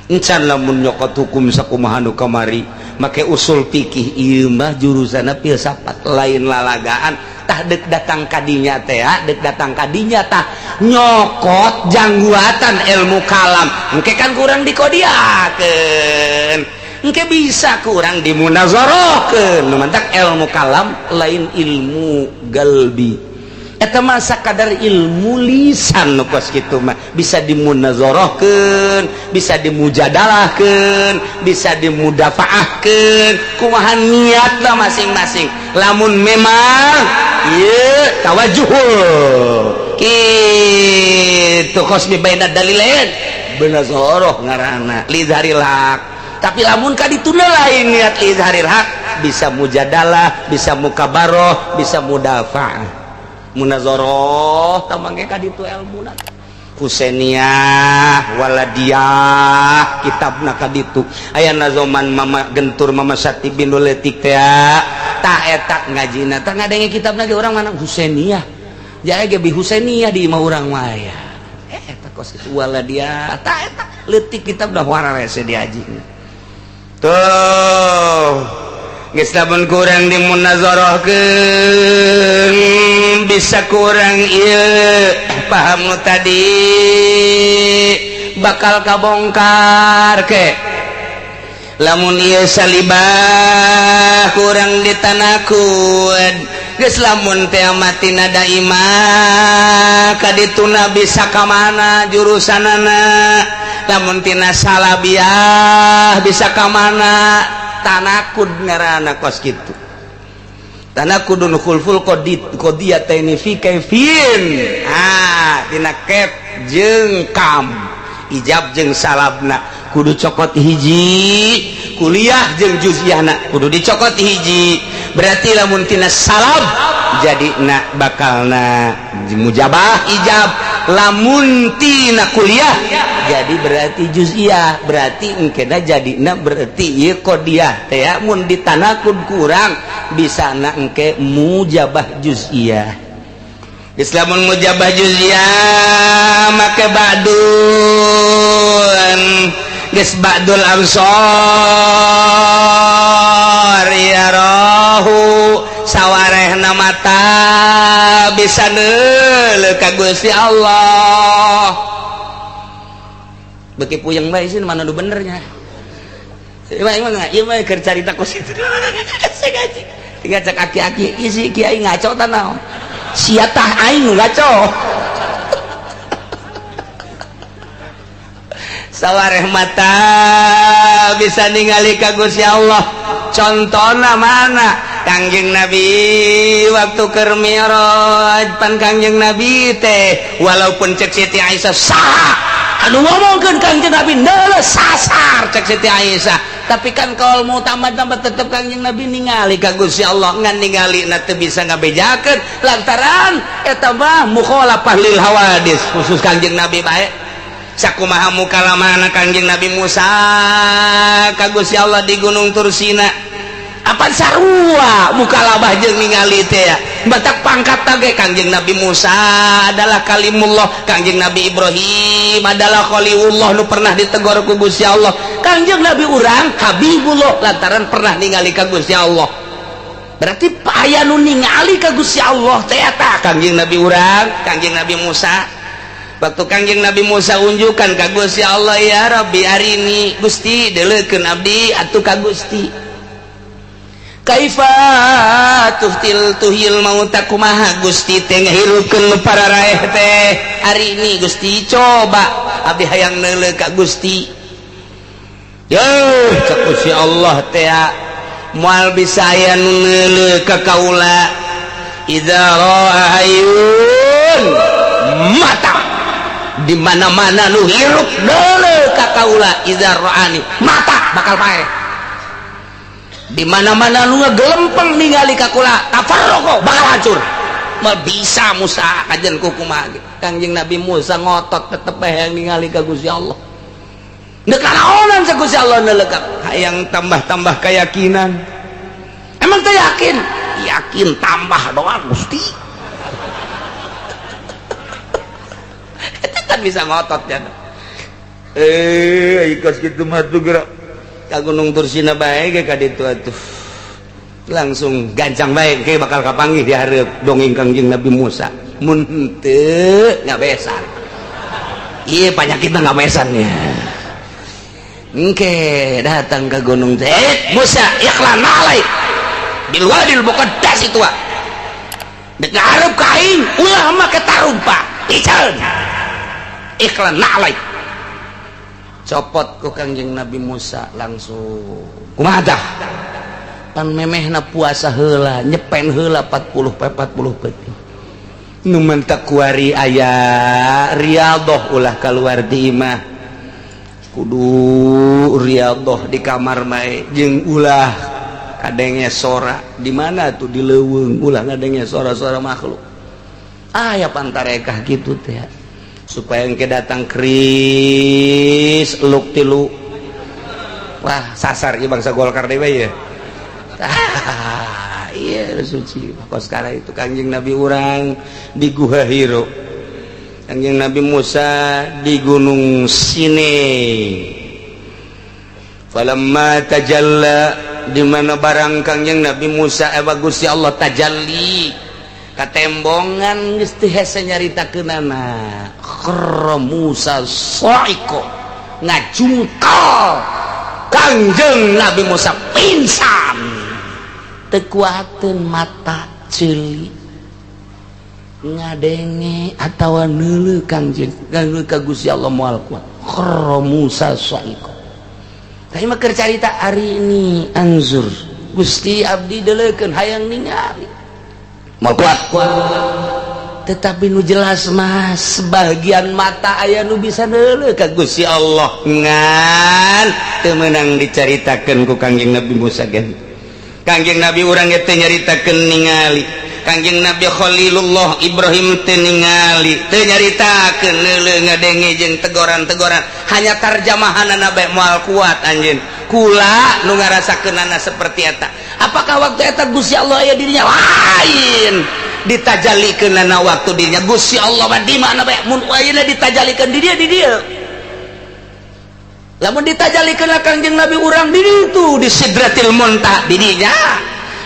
encan lamun nyokot hukum sakumaha nu kamari make usul fikih ieu mah jurusana filsafat lain lalagaan tah deuk datang kadinya teh deuk datang kadinya tah nyokot jangguatan ilmu kalam engke kan kurang dikodiakeun engke bisa kurang dimunazarahkeun mantak ilmu kalam lain ilmu galbi eta mah sakadar ilmu lisan nu kos kitu mah bisa dimunazarahkeun bisa dimujadalahkeun bisa dimudafaahkeun kumaha niatna masing-masing lamun memang ieu tawajuhul kitu khosmi baina dalilain benazarah ngaranna lidharil haq tapi lamun kadituna lain niat lidharil haq bisa mujadalah bisa mukabaroh bisa mudafaah munazarah tamangge kaditu ilmuna Husainiyah Waladiyah kitabna kaditu aya nazoman mama gentur mama Sati binul letik teh tah eta ngajina tah ngadenge kitabna ge urang mana Husainiyah jae ge bi Husainiyah di imah urang mah aya eta kos kitu Waladiyah tah eta leutik kitab dah wararese diaji tuh geus lamun kurang dimunazarahkeun bisa kurang ieu paham nu tadi bakal kabongkar ke lamun ieu salibah kurang ditanakud geus lamun teh matina daimah kadituna bisa ka mana jurusanana lamun tina salabiah bisa ka mana tanakud ngaranna kos kitu tanakudun khulful qodiyataini fi kaifin tina kef jeung kam ijab jeung salabna kudu cokot hiji kuliah jeung juziyahna kudu dicokot hiji berarti lamun tina salab jadina bakalna mujabah ijab lamun tina kuliah jadi berarti juz'iyah berarti engkena jadina berarti ieu qodiyah teh mun ditanakud kurang bisana engke mujabah juz'iyah islamun mujabah juz'iyah make ba'dun geus ba'dul absar ya rahu sawarehna mata bisa neuleuh ka Gusti Allah beki puyeng bae sih mana nu benernya ieu mah keur carita kos itu segaji tinggal cek aki-aki isi kiai ngaco tah naon sia tah aing nu ngaco sawareh mata bisa ningali ka Gusti Allah contona mana Kangjeng Nabi waktu keur Mi'raj pan Kangjeng Nabi teh walaupun cek Siti Aisyah sah anu ngomongkeun Kangjeng Nabi neuleus sasar cek Siti Aisyah tapi kan kalau mau tambah-tambah tetep Kangjeng Nabi ningali ka Gusti Allah ngan ningalina teu bisa ngabejakeun lantaran eta mah mukhalafah lil hawadis khusus Kangjeng Nabi bae sakumaha mukalamana Kangjeng Nabi Musa ka Gusti Allah di Gunung Tursina. Apa sarua mukalabah jeung ningali teh ya batak pangkat ge Kangjeng Nabi Musa adalah kalimullah, Kangjeng Nabi Ibrahim adalah khalilullah nu pernah ditegor ku Gusti Allah, Kangjeng Nabi urang Habibullah lantaran pernah ningali ka Gusti Allah. Berarti aya nu ningali ka Gusti Allah teh eta Kangjeng Nabi urang, Kangjeng Nabi Musa. Waktu Kangjeng Nabi Musa unjukan ka Gusti Allah, ya Rabbi arini Gusti deuleukeun abdi atuh ka Gusti. Kaifa tuhil mauta kumaha Gusti teh ngahirupkeun para raeh teh ari ini Gusti coba abdi hayang neuleuh ka Gusti. Yo cek Gusti Allah teh moal bisa aya nu neuleuh ka kaula idza ra'ayun mata di mana-mana nu hirup neuleuh ka kaula idza ra'ani mata bakal paeh di mana-mana lu ngegelempeng ningali ka kula tafarraqo bakal hancur. Mal bisa Musa kajen kumaha gitu. Kangjeng Nabi Musa ngotot tetep hayang ningali ka Gusti Allah. Deuk kanaonan sa Gusti Allah neuleuh hayang tambah-tambah keyakinan. Emang teh yakin? Yakin tambah doang Gusti. Eta kan bisa ngotot ya. Ikos kitu mah tuh gerak ka Gunung Tursina bae ge ka ditu atuh langsung gancang bae ge bakal kapanggih di hareup dongeng Kangjeng Nabi Musa mun teu ngabesan ieu panyakitna ngabesannya engke datang ke gunung teh Musa ikhlan alai bil wadil muqaddas itu dek ngarep ka aing ulah make tarumpa iceun ikhlan alai copot ku Kangjeng Nabi Musa langsung kumaha tah pan memehna puasa heula nyepen heula 40 peuting nu mentak kuari aya riyadhah ulah kaluar di imah kudu riyadhah di kamar bae jeung ulah kadenge sora di mana tuh di leuweung ulah kadenge sora-sora makhluk aya pantarekah kitu teh supaya engke datang keris luk tilu wah sasar ieu bangsa Golkar dewe ya iya suci kos kala itu Kangjeng Nabi urang di Guha Hiro Kangjeng Nabi Musa di Gunung Sinai falamma tajalla di mana barang Kangjeng Nabi Musa Gusti Allah tajalli katembongan geus teu hese nyaritakeunana kharra Musa sa'iqo ngajungkal Kangjeng Nabi Musa pingsan teu kuateun mata ceuli ngadenge atawa neuleuh Kangjeng ka Gusti Allah moal kuat kharra Musa sa'iqo tah mah keur carita ari ini anzur Gusti abdi deuleukeun hayang ningali mau kuat tetapi nu jelas mas sebagian mata aya nu bisa neuleuh ka Gusti Allah ngan teu meunang dicaritakeun ku Kangjeng Nabi Musa gen Kangjeng Nabi urang teh nyaritakeun ningali Kangjeng Nabi Khalilullah Ibrahim teu ningali teu nyaritakeun neuleuh ngadenge jeung tegoran-tegoran hanya tarjamahanna bae moal kuat anjeun kula nu ngarasakeunana seperti eta. Apakah waktu eta Gusti Allah aya dirinya lain ditajallikeunana waktu dirinya Gusti Allah mah di mana bae mun ayeuna ditajallikeun di dia lamun ditajallikeun Kangjeng Nabi urang di ditu di Sidratil Muntaha di dinya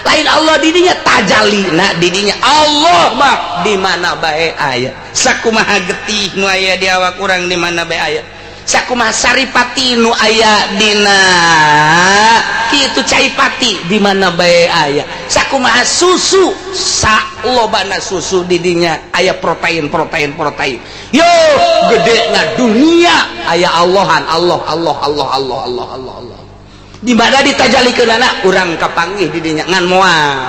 lain Allah di dinya tajallina di dinya Allah mah di mana bae aya sakumaha getih nu aya di awak urang di mana bae aya sakumaha saripati nu aya dina kitu caipati di mana bae aya sakumaha susu salobana susu di dinya aya protein yo gedena dunia aya Allahan Allah di mana ditajallikeunana urang kapanggih di dinya ngan moal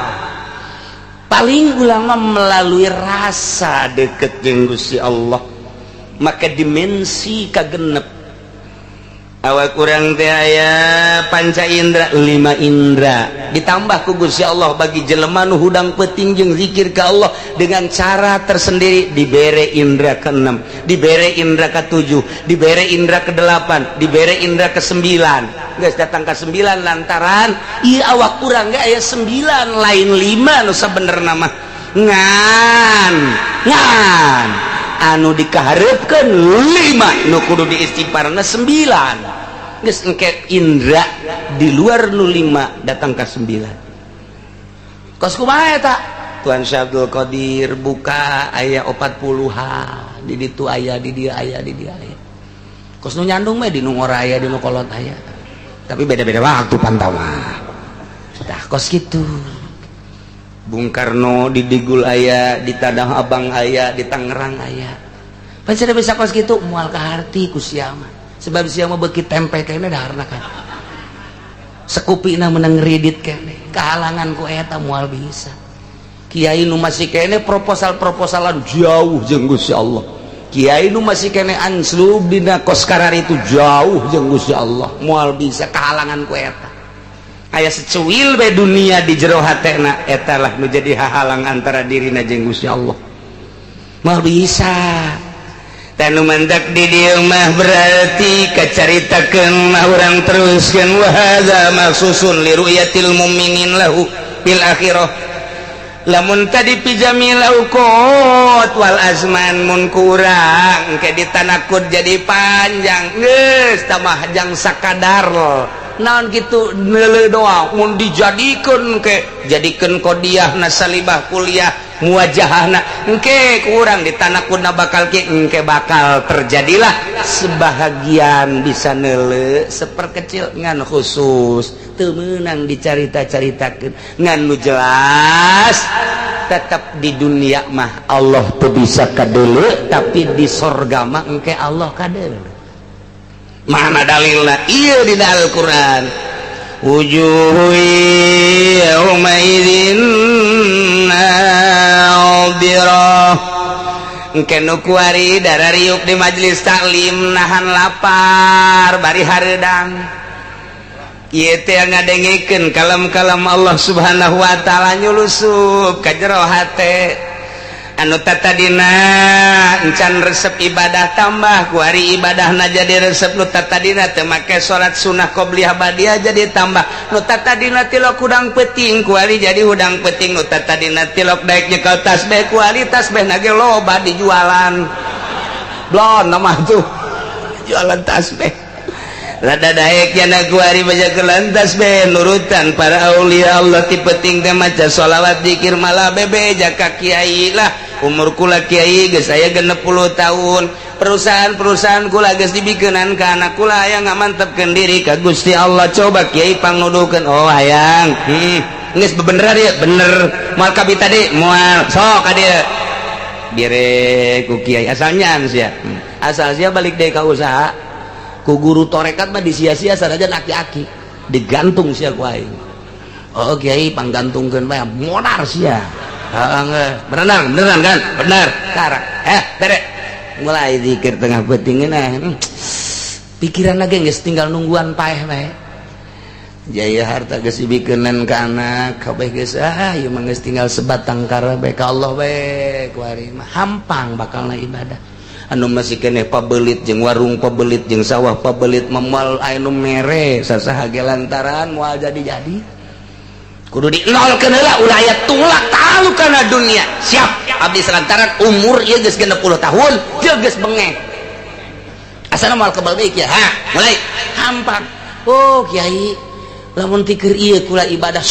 paling ulama melalui rasa deket jeung Gusti Allah maka dimensi kagenep awak kurang teh aya panca indra 5 indra ditambah ku Gusti Allah bagi jelema nu hudang peuting jeung zikir ka Allah dengan cara tersendiri dibere indra ke-6 dibere indra ke-7 dibere indra ke-8 dibere indra ke-9 geus datang ke 9 lantaran ieu awak kurang ge aya 9 lain 5 nu sabenerna mah ngan anu dikaharepkeun 5 nu kudu diistighfarna 9 geus engke indra di luar nu 5 datang ke 9 kos kumaha eta Tuan Syabdul Qadir buka aya 40-ha di ditu aya di dia aya di dia aya kos nu nyandung mah di nu ngora aya di nu kolot aya tapi beda-beda waktu pantawa tah kos kitu Bung Karno di Digul aya di Tanah Abang aya di Tangerang aya pancen bisa kos kitu moal kaharti ku sia mah sebab sia mah beuki tempe kene daharna kan sekupina menang ngridit kene kahalangan ku eta moal bisa kiai nu masih kene proposal-proposalan jauh jeung Gusti Allah kiai nu masih kene anslub dina kos karari itu jauh jeung Gusti Allah moal bisa kahalangan ku eta aya secuil bae dunia di jero hatena eta lah nu jadi hahalang antara dirina jeung Gusti Allah moal bisa tanu mantak di dieu mah berarti kacaritakeun mah urang teruskeun wa hadza maksusun li ru'yatil mu'minin lahu fil akhirah lamun tadi pijamil auqat wal azman mun kurang ke ditanakud jadi panjang geus tamah jang sakadar naon kitu neuleuh doa mun dijadikeun ke jadikeun qodiyah nasalibah kuliah muwajahahna engke kurang ditanakudna bakal ki engke bakal terjadilah sebahagian bisa neuleuh seperkecil ngan khusus teu meunang dicarita-caritakeun ngan nu jelas tetap di dunia mah Allah teu bisa kadeuleu tapi di sorga mah engke Allah kadeuleu mana dalilna ieu dina Al-Qur'an wujuhu yauma idzin nadhirah engke nu kuari darariuk di majelis taklim nahan lapar bari hareudang ieu teh ngadengikeun kalam-kalam Allah Subhanahu wa taala nyulusup ka jero hate anu tatadina encan resep ibadah tambah kuari ibadahna jadi resep nu tatadina teu make salat sunah qobliyah badiah jadi tambah nu tatadina tilok hudang peuting kuari jadi hudang peuting nu tatadina tilok daek nyekel tasbih kuari tasbihna ge loba dijualan blon mah tuh jualan tasbih rada daek yana kuari baca kelantas be nurutan para aulia Allah ti peuting teh maca sholawat zikir malah bebe jaka kiai lah umur kula kiai geus aya 60 tahun perusahaan kula geus dibikeunan ka anak kula aya ngamantepkeun diri ka Gusti Allah coba kiai pangnuduhkeun oh hayang geus bebeneran ieu bener moal ka bi tadi moal sok ka dieu bire ku kiai asalnya sia asal sia balik deui ka usaha ku guru torekat mah disia-sia sanajan aki-aki digantung sia ku aing oh kiai panggantungkeun bae modar sia beneran kan bener karang tere mulai zikir tengah peutingna pikiran lagi geus tinggal nungguan paeh bae jaya harta geus dibikeunan ka anak kabeh geus ieu mah geus tinggal sebatang kara bae ka Allah bae kuari mah hampang bakalna ibadah anu masih kene pabelit jeung warung pabelit jeung sawah pabelit memal anu mere sasaha ge lantaran moal jadi kudu dinolkeun heula ulah aya tulak tahu kana dunia siap abdi lantaran umur ieu geus 60 tahun teu geus bengek asana moal kebal deui kieu mulai hampang oh kiai lamun ti keur ieu kula ibadah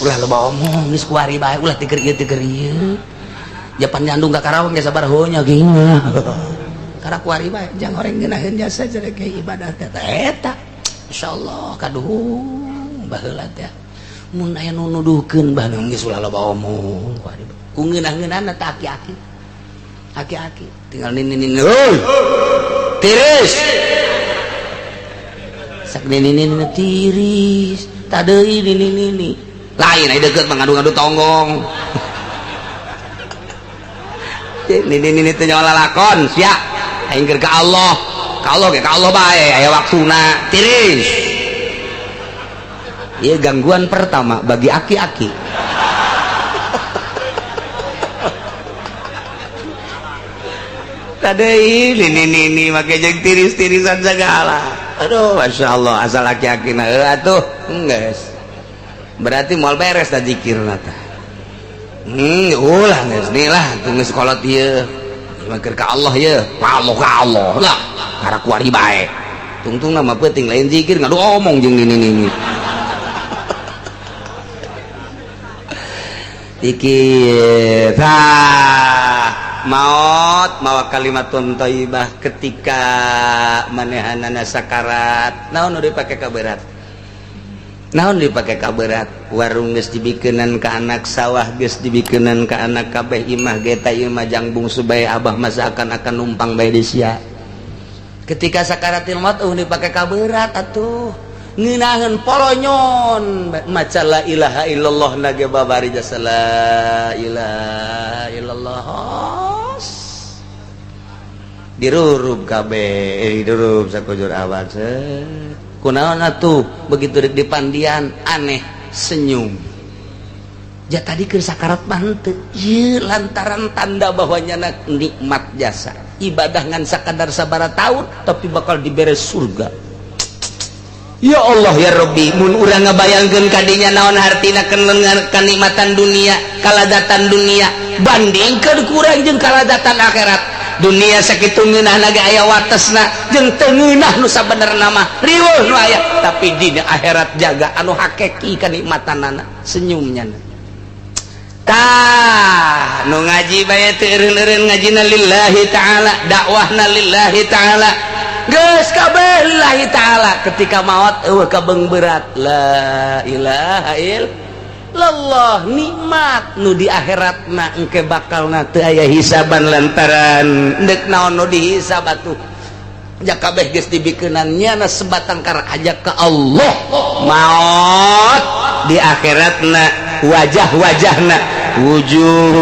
ulah loba omong geus kuari bae ulah ti keur ieu japan nyandung ka Karawang ge sabar heunya geunya karena kuari bae jang orang ngeunaheun jasa jadi kayak ibadah teh eta insyaallah kaduhung baheula teh mun aya nu nuduhkeun baheula geus ulah loba omong kuari ku ngeunah-ngeunahna teh aki-aki tinggal nini heuh tiris sak nini tiris tadeui nini lain aya deukeut mangadu-ngadu tonggong ini teh nyawa lalakon sia aing keur ka Allah Allah bae aya waktuna tiris. Ieu gangguan pertama bagi aki-aki. Tadei ini make jeung tiris-tirisan segala. Aduh, Masya Allah, asal aki-aki na atuh geus. Berarti moal beres da zikirna teh. Ulah geus lah geus kolot ieu. Makir ka Allah ye, ka Allah lah. Karena kuari bae. Tungtung nama penting lain zikir ngadu omong jeung ini. Zikir. Maut mawa kalimatun thayyibah ketika manehanana sakarat. Naon nu dipake ka berat? Naon dipake ka berat? Warung geus dibikeunan ka anak, sawah geus dibikeunan ka anak, kabeh imah geta ieu mah jang bungsu bae abah masa akan numpang bae di sia. Ketika sakaratil maut dipake ka berat atuh. Ngeunaheun polonyon maca la ilaha illallah nage babari jasa la ilaha illallah. Dirurub kabeh, dirurub sakujur awak. Kunaon atuh begitu rek dipandian aneh senyum. Ja tadi keur sakarat mah henteu. Ieu lantaran tanda bahwanya nikmat jasa. Ibadah ngan sakadar sabaraha taun tapi bakal dibere surga. Ya Allah ya Rabbi, mun urang ngabayangkeun kadinya naon hartina kenikmatan dunia, kaladatan dunia, bandingkeun kurang jeung kaladatan akhirat. Dunia sakitu ngeunahna ge aya watesna jeung teu ngeunah nu sabenerna mah riweuh nu aya, tapi dina akhirat jaga anu hakiki kanikmatanana senyumnya. Tah nu ngaji bae teu eureun-eureun ngajina lillahi taala, dakwahna lillahi taala. Geus kabeh lillahi taala, ketika maut eueuh kabeng berat la ilaha illallah, nikmat nu di akhiratna engke bakalna teu aya hisaban lantaran deuk naon nu dihisab atuh. Ja kabeh geus dibikeunan nyana sebatang kara aja ka Allah. Maut di akhiratna wajah-wajahna wujuh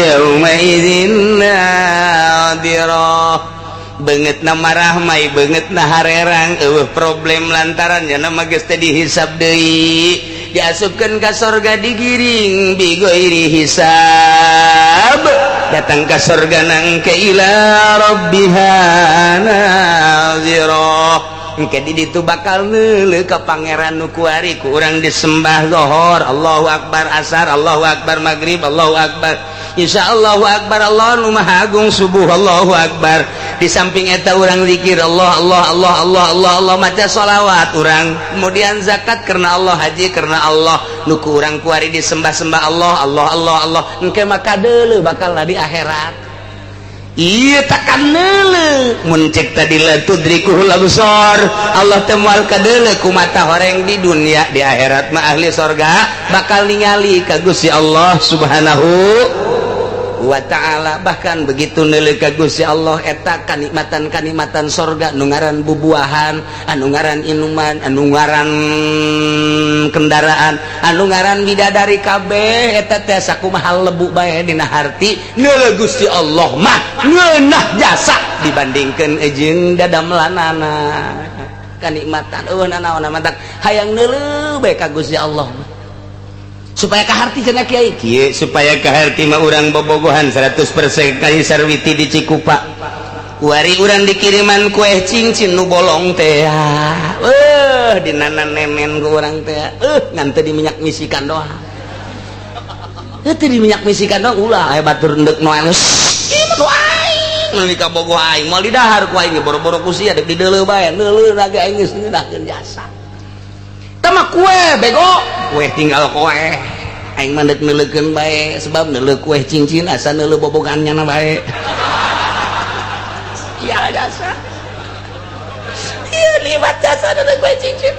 yauma idzin nadirah. Beungeutna marah mai beungeutna harerang eueuh problem lantaran nya mah geus teh dihisab deui, diasupkeun ka sorga digiring bi ghairi hisab, datang ka sorga nang ke ila rabbiha nazirah. Engke di ditu bakal neuleuh ka pangeran nu kuari ku urang disembah zuhur Allahu akbar, asar Allahu akbar, maghrib Allahu akbar, insya Allahu akbar, Allah nu maha agung, subuh Allahu akbar. Di samping eta urang zikir Allah maca sholawat urang, kemudian zakat karena Allah, haji karena Allah, nu ku urang kuari disembah-sembah Allah engke mah kadeuleuh bakal di akhirat. Iya takkan neuleuh mun cek tadi la tudrikuhul absar, Allah teh moal kadeuleuh ku mata horeng di dunia, di akhirat mah ahli sorga bakal ningali ka Gusti Allah Subhanahu wa ta'ala. Bahkan begitu neuleuh ka Gusti Allah eta kanikmatan sorga anu ngaran bubuahan, anu ngaran inuman, anu ngaran kendaraan, anu ngaran bidadari kabeh eta teh sakumaha lebu bae dina harti neuleuh Gusti Allah mah ngeunah jasa dibandingkeun jeung dadamelanana. Kanikmatan eueuh nanaon matak hayang neuleuh bae ka Gusti Allah supaya kaharti cenah kiai kieu, supaya kaharti mah urang bobogohan 100% kali sarwiti di Cikupa. Kuari urang dikiriman kue cincin nu bolong teh dinanan nenen ku urang teh ngan teu diminyak misikan doang. Teu diminyak misikan doang ulah aya batur endek noel ieu mah nu aing nu dikabogoh aing moal didahar ku aing boro-boro ku sia deuk dideuleuh bae neuleuh lagi aing geus ngeunahkeun jasa. Tama kue bego, kue tinggal kue aing mandek neuleukeun bae sebab neuleuh kue cincin asa neuleuh bobogannya na bae. Ya jasa ieu liwat jasa neuleuh kue cincin.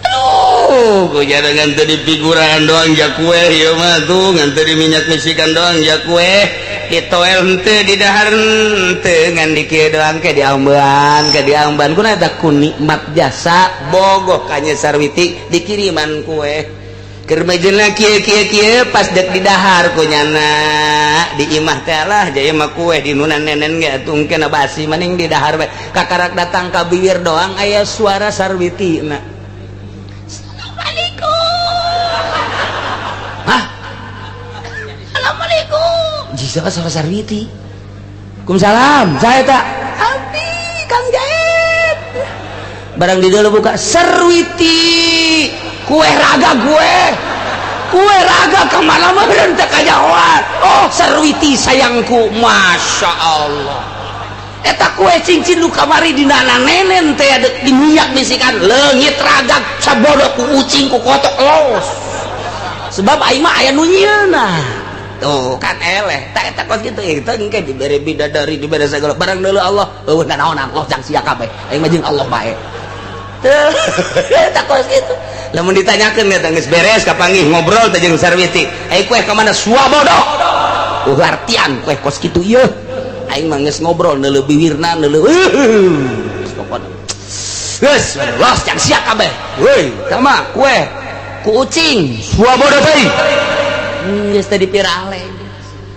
Aduh ku jada ngan teu dipiguran doang ja kue ieu mah tuh ngan teu diminyak misikan doang ja kue, ditoel henteu didahar henteu ngan di kieu doang ke diamban kunaon eta ku nikmat jasa bogoh ka nya sarwiti dikiriman kue. keur mejena kieu pas dek di dahar kunyana di imah teh lah jaya mah kue di nunan nenen ge atuh engke na basi maning di dahar we kakarak datang ka bibir doang aya suara sarwitina. Assalamualaikum. Hah? Assalamualaikum. Jisa ka suara sarwiti. Waalaikumsalam. Saya tak. Abdi Kang Jaid. Barang di dalam buka sarwiti. Kue raga kue raga kemana mah rente kajauhan. Oh sarwiti sayangku, masya Allah. Eta kue cincin lu kamari di nana nenen teh ada diminyak bisikan leungit raga sabodo ku ucing ku kotok los. Sebab aing mah aya nu nyieuna. Tuh kan eleh tak eta kos kitu eta engke dibere bidadari dibere sagala barang deuleu Allah. Eueuh naon Allah jang sia kabeh. Aing mah jeung Allah bae. Tuh eta kos kitu. Lamun ditanyakeun eta geus beres kapanggih ngobrol teh jeung sarwiti. Kue ka mana suabodo? Artian kue kos kitu ieu. Aing mah geus ngobrol neuleuh bibirna neuleuh. Pokona. Geus los jang sia kabeh. Weuy, tama kue ku ucing suabodo teh. Geus teh dipirale.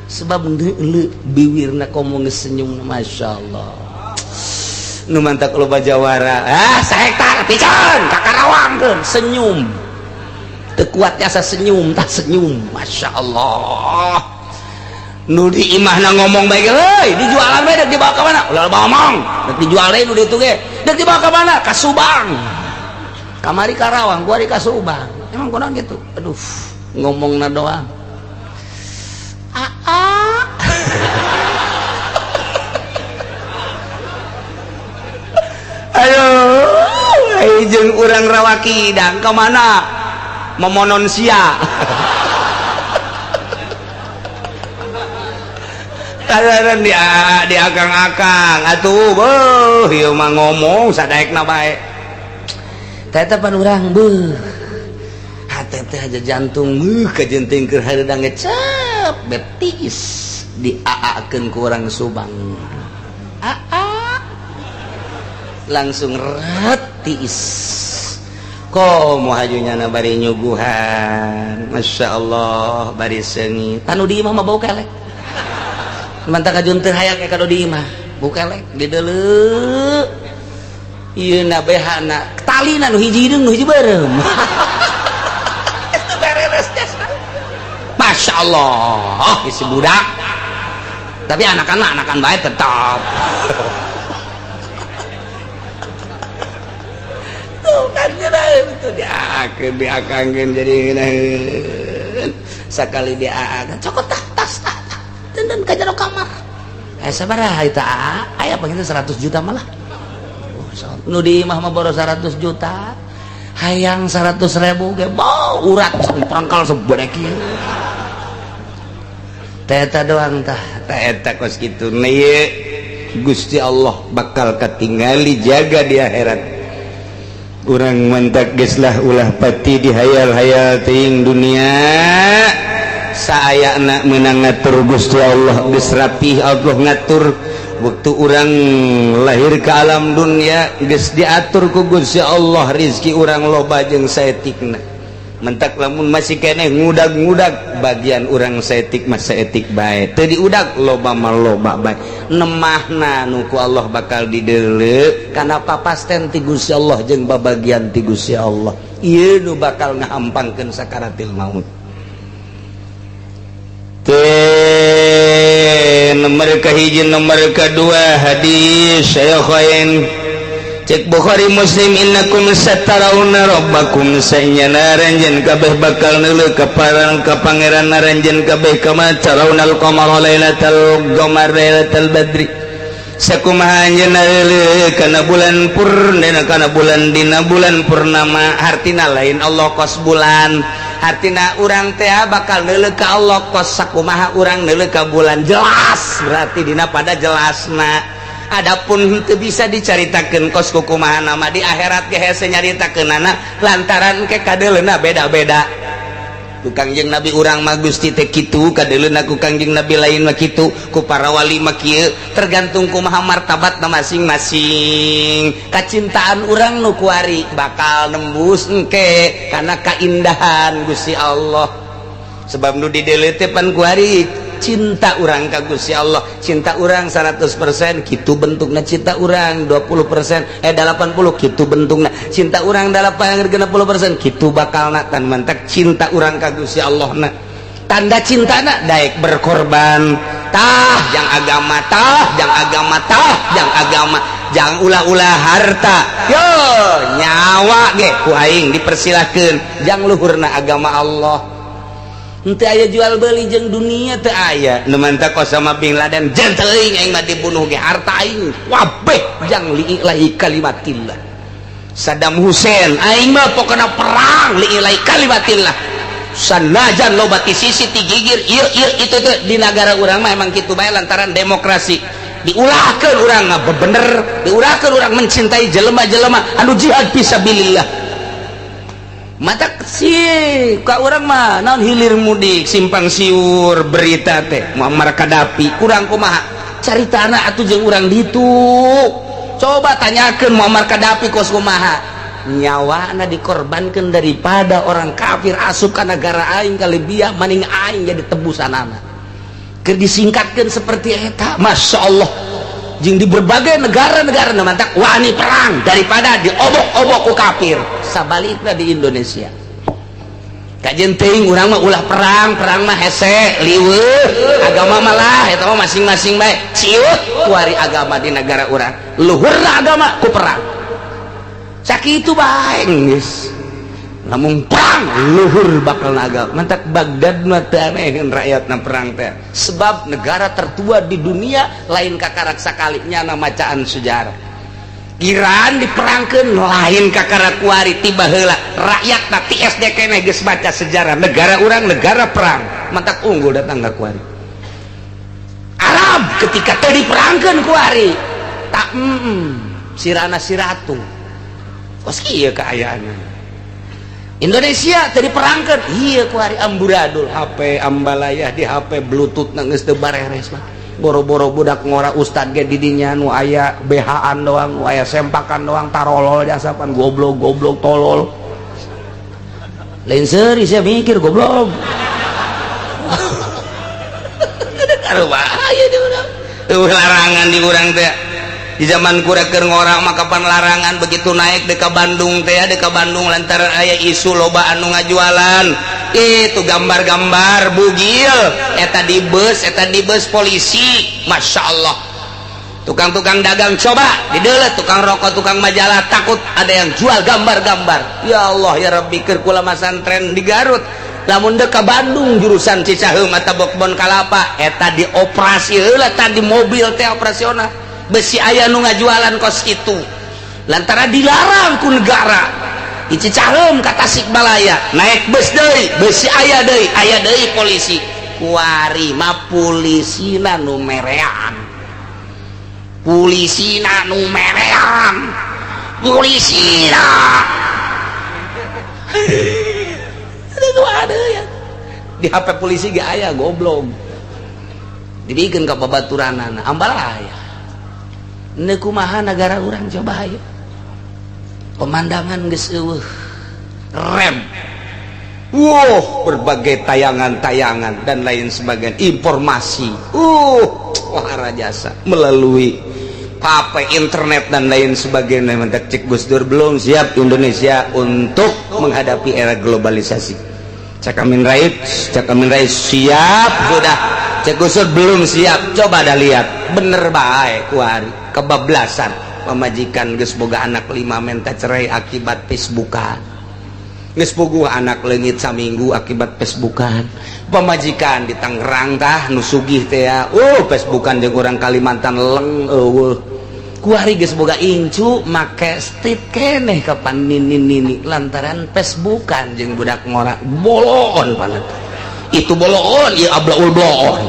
Sebab neuleuh bibirna komo geus senyum masyaallah. Nu mantak loba jawara sahektar pican kakarawangkeun senyum teu kuat asa senyum tah senyum masyaallah. Nu di imahna ngomong bae euy dijualan bae dek dibawa ka mana ulah ngomong dek dijual deui nu ditu ge dek dibawa ka mana ka Subang kamari Karawang gua di ka Subang emang kunaon gitu aduh ngomongna doang aduh jeung urang rawakidang ka mana memonon sia kadaran di akang-akang atuh beuh ieu mah ngomong sadaekna bae teh teh pan urang beuh hate teh aja jantung kajenting keur hareudang ngecep betis diaakeun ku urang Subang langsung retis komo hajunya na bari nyuguhan masya Allah bari sengit tanu di imah mah bau kelek mantap kajun teu hayang kado di imah bau kelek di deuleu ieu na behana talina nu hiji deung nu hiji beureum itu beres masya Allah isi budak tapi anakan bae tetap kan itu diakangkeun jadi sakali diaakan cokot tas dan ka jero kamar sabaraha eta aya panggilna 100 juta malah nu di imah mah boros 100 juta hayang 100.000 ge bau urat pangkal sebodek ieu teh eta doang tah eta kos kitu ieu Gusti Allah bakal katingali jaga di akhirat. Urang mantak geus lah ulah pati dihayal-hayal teuing dunia saayana meunang ngatur Gusti Allah geus rapih Allah ngatur waktu urang lahir ke alam dunia geus diatur ku Gusti Allah rezeki urang loba jeung saetikna mentak lamun masih keneh ngudag-ngudag bagian urang saetik mah saetik bae teu diudag loba mah loba bae nemahna nu ku Allah bakal dideuleu kana papasten ti Gusti Allah jeung babagian ti Gusti Allah ieu nu bakal ngahampangkeun sakaratil maut teh nomor kahiji nomor kadua hadis Syaikhain cek Bukhari Muslim innakum satarawna rabbakum sayyana ranjen kabeh bakal neuleuh ka pangeran ranjen kabeh kama tarawnal qamara lailatal qamar lailatal badri sakumaha anjeunna neuleuh kana bulan purnama kana bulan dina bulan purnama artina lain Allah kos bulan artina urang teh bakal neuleuh ka Allah kos sakumaha urang neuleuh ka bulan jelas berarti dina pada jelasna. Adapun teu bisa dicaritakeun kos kukumaha nama di akhirat ge hese nyaritakeunana lantaran ke kadeuleuna beda-beda. Kangjeng Nabi urang mah Gusti teh kitu, kadeuleuna ku Kangjeng Nabi lain mah kitu, ku para wali mah kieu, tergantung kumaha martabatna masing-masing. Kacintaan urang nu kuari bakal nembus engke kana kaindahan Gusti Allah. Sebab nu dideuleu teh pan kuari cinta urang ka Gusti Allah. Cinta urang 100% kitu bentukna cinta urang, 20% 80 kitu bentukna cinta urang, 80% kitu bakalna tan mantek cinta urang ka Gusti Allah na. Tanda cintana daek berkorban, tah jang agama, tah jang agama, tah jang agama, jang ulah-ulah harta, yo nyawa ge ku aing dipersilakeun, jang luhurna agama Allah. Henteu aya jual beli jeung dunia teu aya. Nu mantap Osama bin Laden jan teuing aing mah dibunuh ge harta aing wabeh jang liilahi kalimatillah. Saddam Hussein aing mah pokona perang liilahi kalimatillah. Sanajan loba ti sisi ti gigir ieu itu teh di negara urang mah emang kitu bae lantaran demokrasi. Diulahkeun urang mah bener, diulahkeun urang mencintai jelema-jelema anu jihad fisabilillah. Mata si ka urang mah naon hilir mudik simpang siur berita teh Muammar Gaddafi kurang kumaha caritana atuh jeung urang ditu. Coba tanyakeun Muammar Gaddafi kos kumaha nyawana dikorbankeun daripada orang kafir asup ka negara aing ka Libya maning aing jadi tebusanana. Keur disingkatkeun seperti eta masyaallah. Jeung di berbagai negara-negara mantap wani perang daripada diobok-obok ku kafir. Sabalikna di Indonesia kajen teuing urang mah ulah perang mah hese liweuh agama malah eta mah masing-masing bae ciut kuari agama di negara urang luhurna agama ku perang sakitu bae geus lamun perang luhur bakal agama mantap Baghdad mah teu aneheun rakyatna perang teh sebab negara tertua di dunia lain kakarak sakali nyana macaan sejarah. Iran diperangkeun lain kakara kuari tiba heula rakyatna ti SD keneh geus baca sejarah negara urang negara perang mantap unggul datang ka kuari. Arab ketika teu diperangkeun kuari tak sirana siratu kos kieu kaayaanna. Indonesia teu diperangkeun ieu kuari amburadul HP ambalayah di HP bluetooth na geus teu bareres mah. Boro-boro budak ngora ustad ge didinya nu aya BH-an doang, nu aya sempakan doang, tarolol jasapan goblok tolol. Lain seuri saya mikir goblok. Karo bahaya di urang. Tuh larangan di urang teh. Di zaman kurang keur ngora mah kapan larangan begitu naik deka Bandung teh deka Bandung lantaran aya isu loba anu ngajualan itu gambar-gambar bugil eta di bus polisi Masya Allah tukang-tukang dagang coba dideuleut tukang rokok tukang majalah takut ada yang jual gambar-gambar ya Allah ya Rabbi keur kula masantren di Garut lamun deka Bandung jurusan Cicaheum mata Bokbon Kalapa eta dioperasi heula tadi mobil teh operasional besi aya nu ngajualan kos itu lantaran dilarang ku negara di Cicaheum ka Tasikmalaya naik bus deui besi aya deui polisi kuari mah polisina nu merean polisina ada ya di HP polisi ge aya goblok dibikeun ka babaturanana ambalaya. Ini kumaha negara orang coba ayo pemandangan geus eueuh rem berbagai tayangan-tayangan dan lain sebagainya informasi wahara jasa melalui HP internet dan lain sebagainya mentak cek Gus Dur belum siap Indonesia untuk menghadapi era globalisasi Cak Amin Rais siap sudah Cek Gus Dur belum siap coba dah lihat bener baik kuari kebablasan pemajikan geus boga anak 5 menta cerai akibat Facebookan geus boga anak leungit saminggu akibat Facebookan pemajikan di Tangerang tah nu sugih teh ya Facebookan jeung urang Kalimantan leng eueuh kuari geus boga incu make stit keneh kapan nini lantaran Facebookan jeung budak ngora bolon banget itu bolon ieu ablaul bolon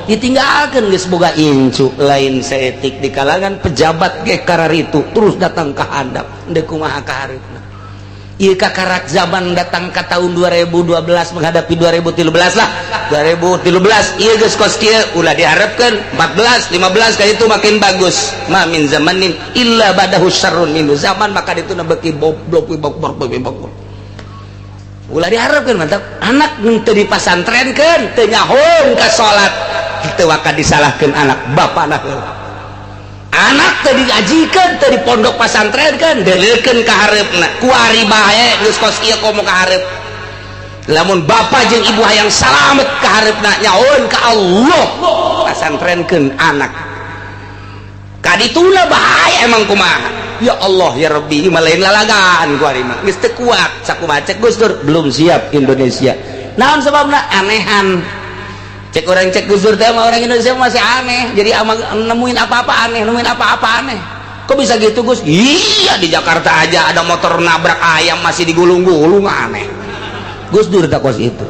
ditinggalkan geus boga incu lain seetik di kalangan pejabat ge kararitu terus datang ke handap deuk kumaha kahareupeuna ieu kakarak zaman datang ka tahun 2012 menghadapi 2013 lah 2013 ieu geus kos kieu ulah diharapkeun 14 15 ka itu makin bagus ma min zamanin illa badahu syarrun minhu zaman maka dituna beuki boblok ulah diharapkeun mantap anak teu dipasantrenkeun teu nyahoon ka salat teu waka disalahkeun anak bapana heula anak tadi diajikeun tadi pondok pasantren kan deleukeun ka hareupna kuari bae geus kos ieu komo ka hareup lamun bapa jeung ibu hayang salamet ka hareupna nyahoon ka Allah pasantrenkeun anak kadituna bahaya emang kumaha ya Allah ya Rabbi ieu mah lain lalagaan kuari mah geus teu kuat sakumaha cek Gus Dur belum siap Indonesia naon sababna anehan cek orang cek Gus Dur teh orang Indonesia masih aneh jadi nemuin apa-apa aneh kok bisa gitu Gus iya di Jakarta aja ada motor nabrak ayam masih digulung-gulung aneh Gus Dur tak kos itu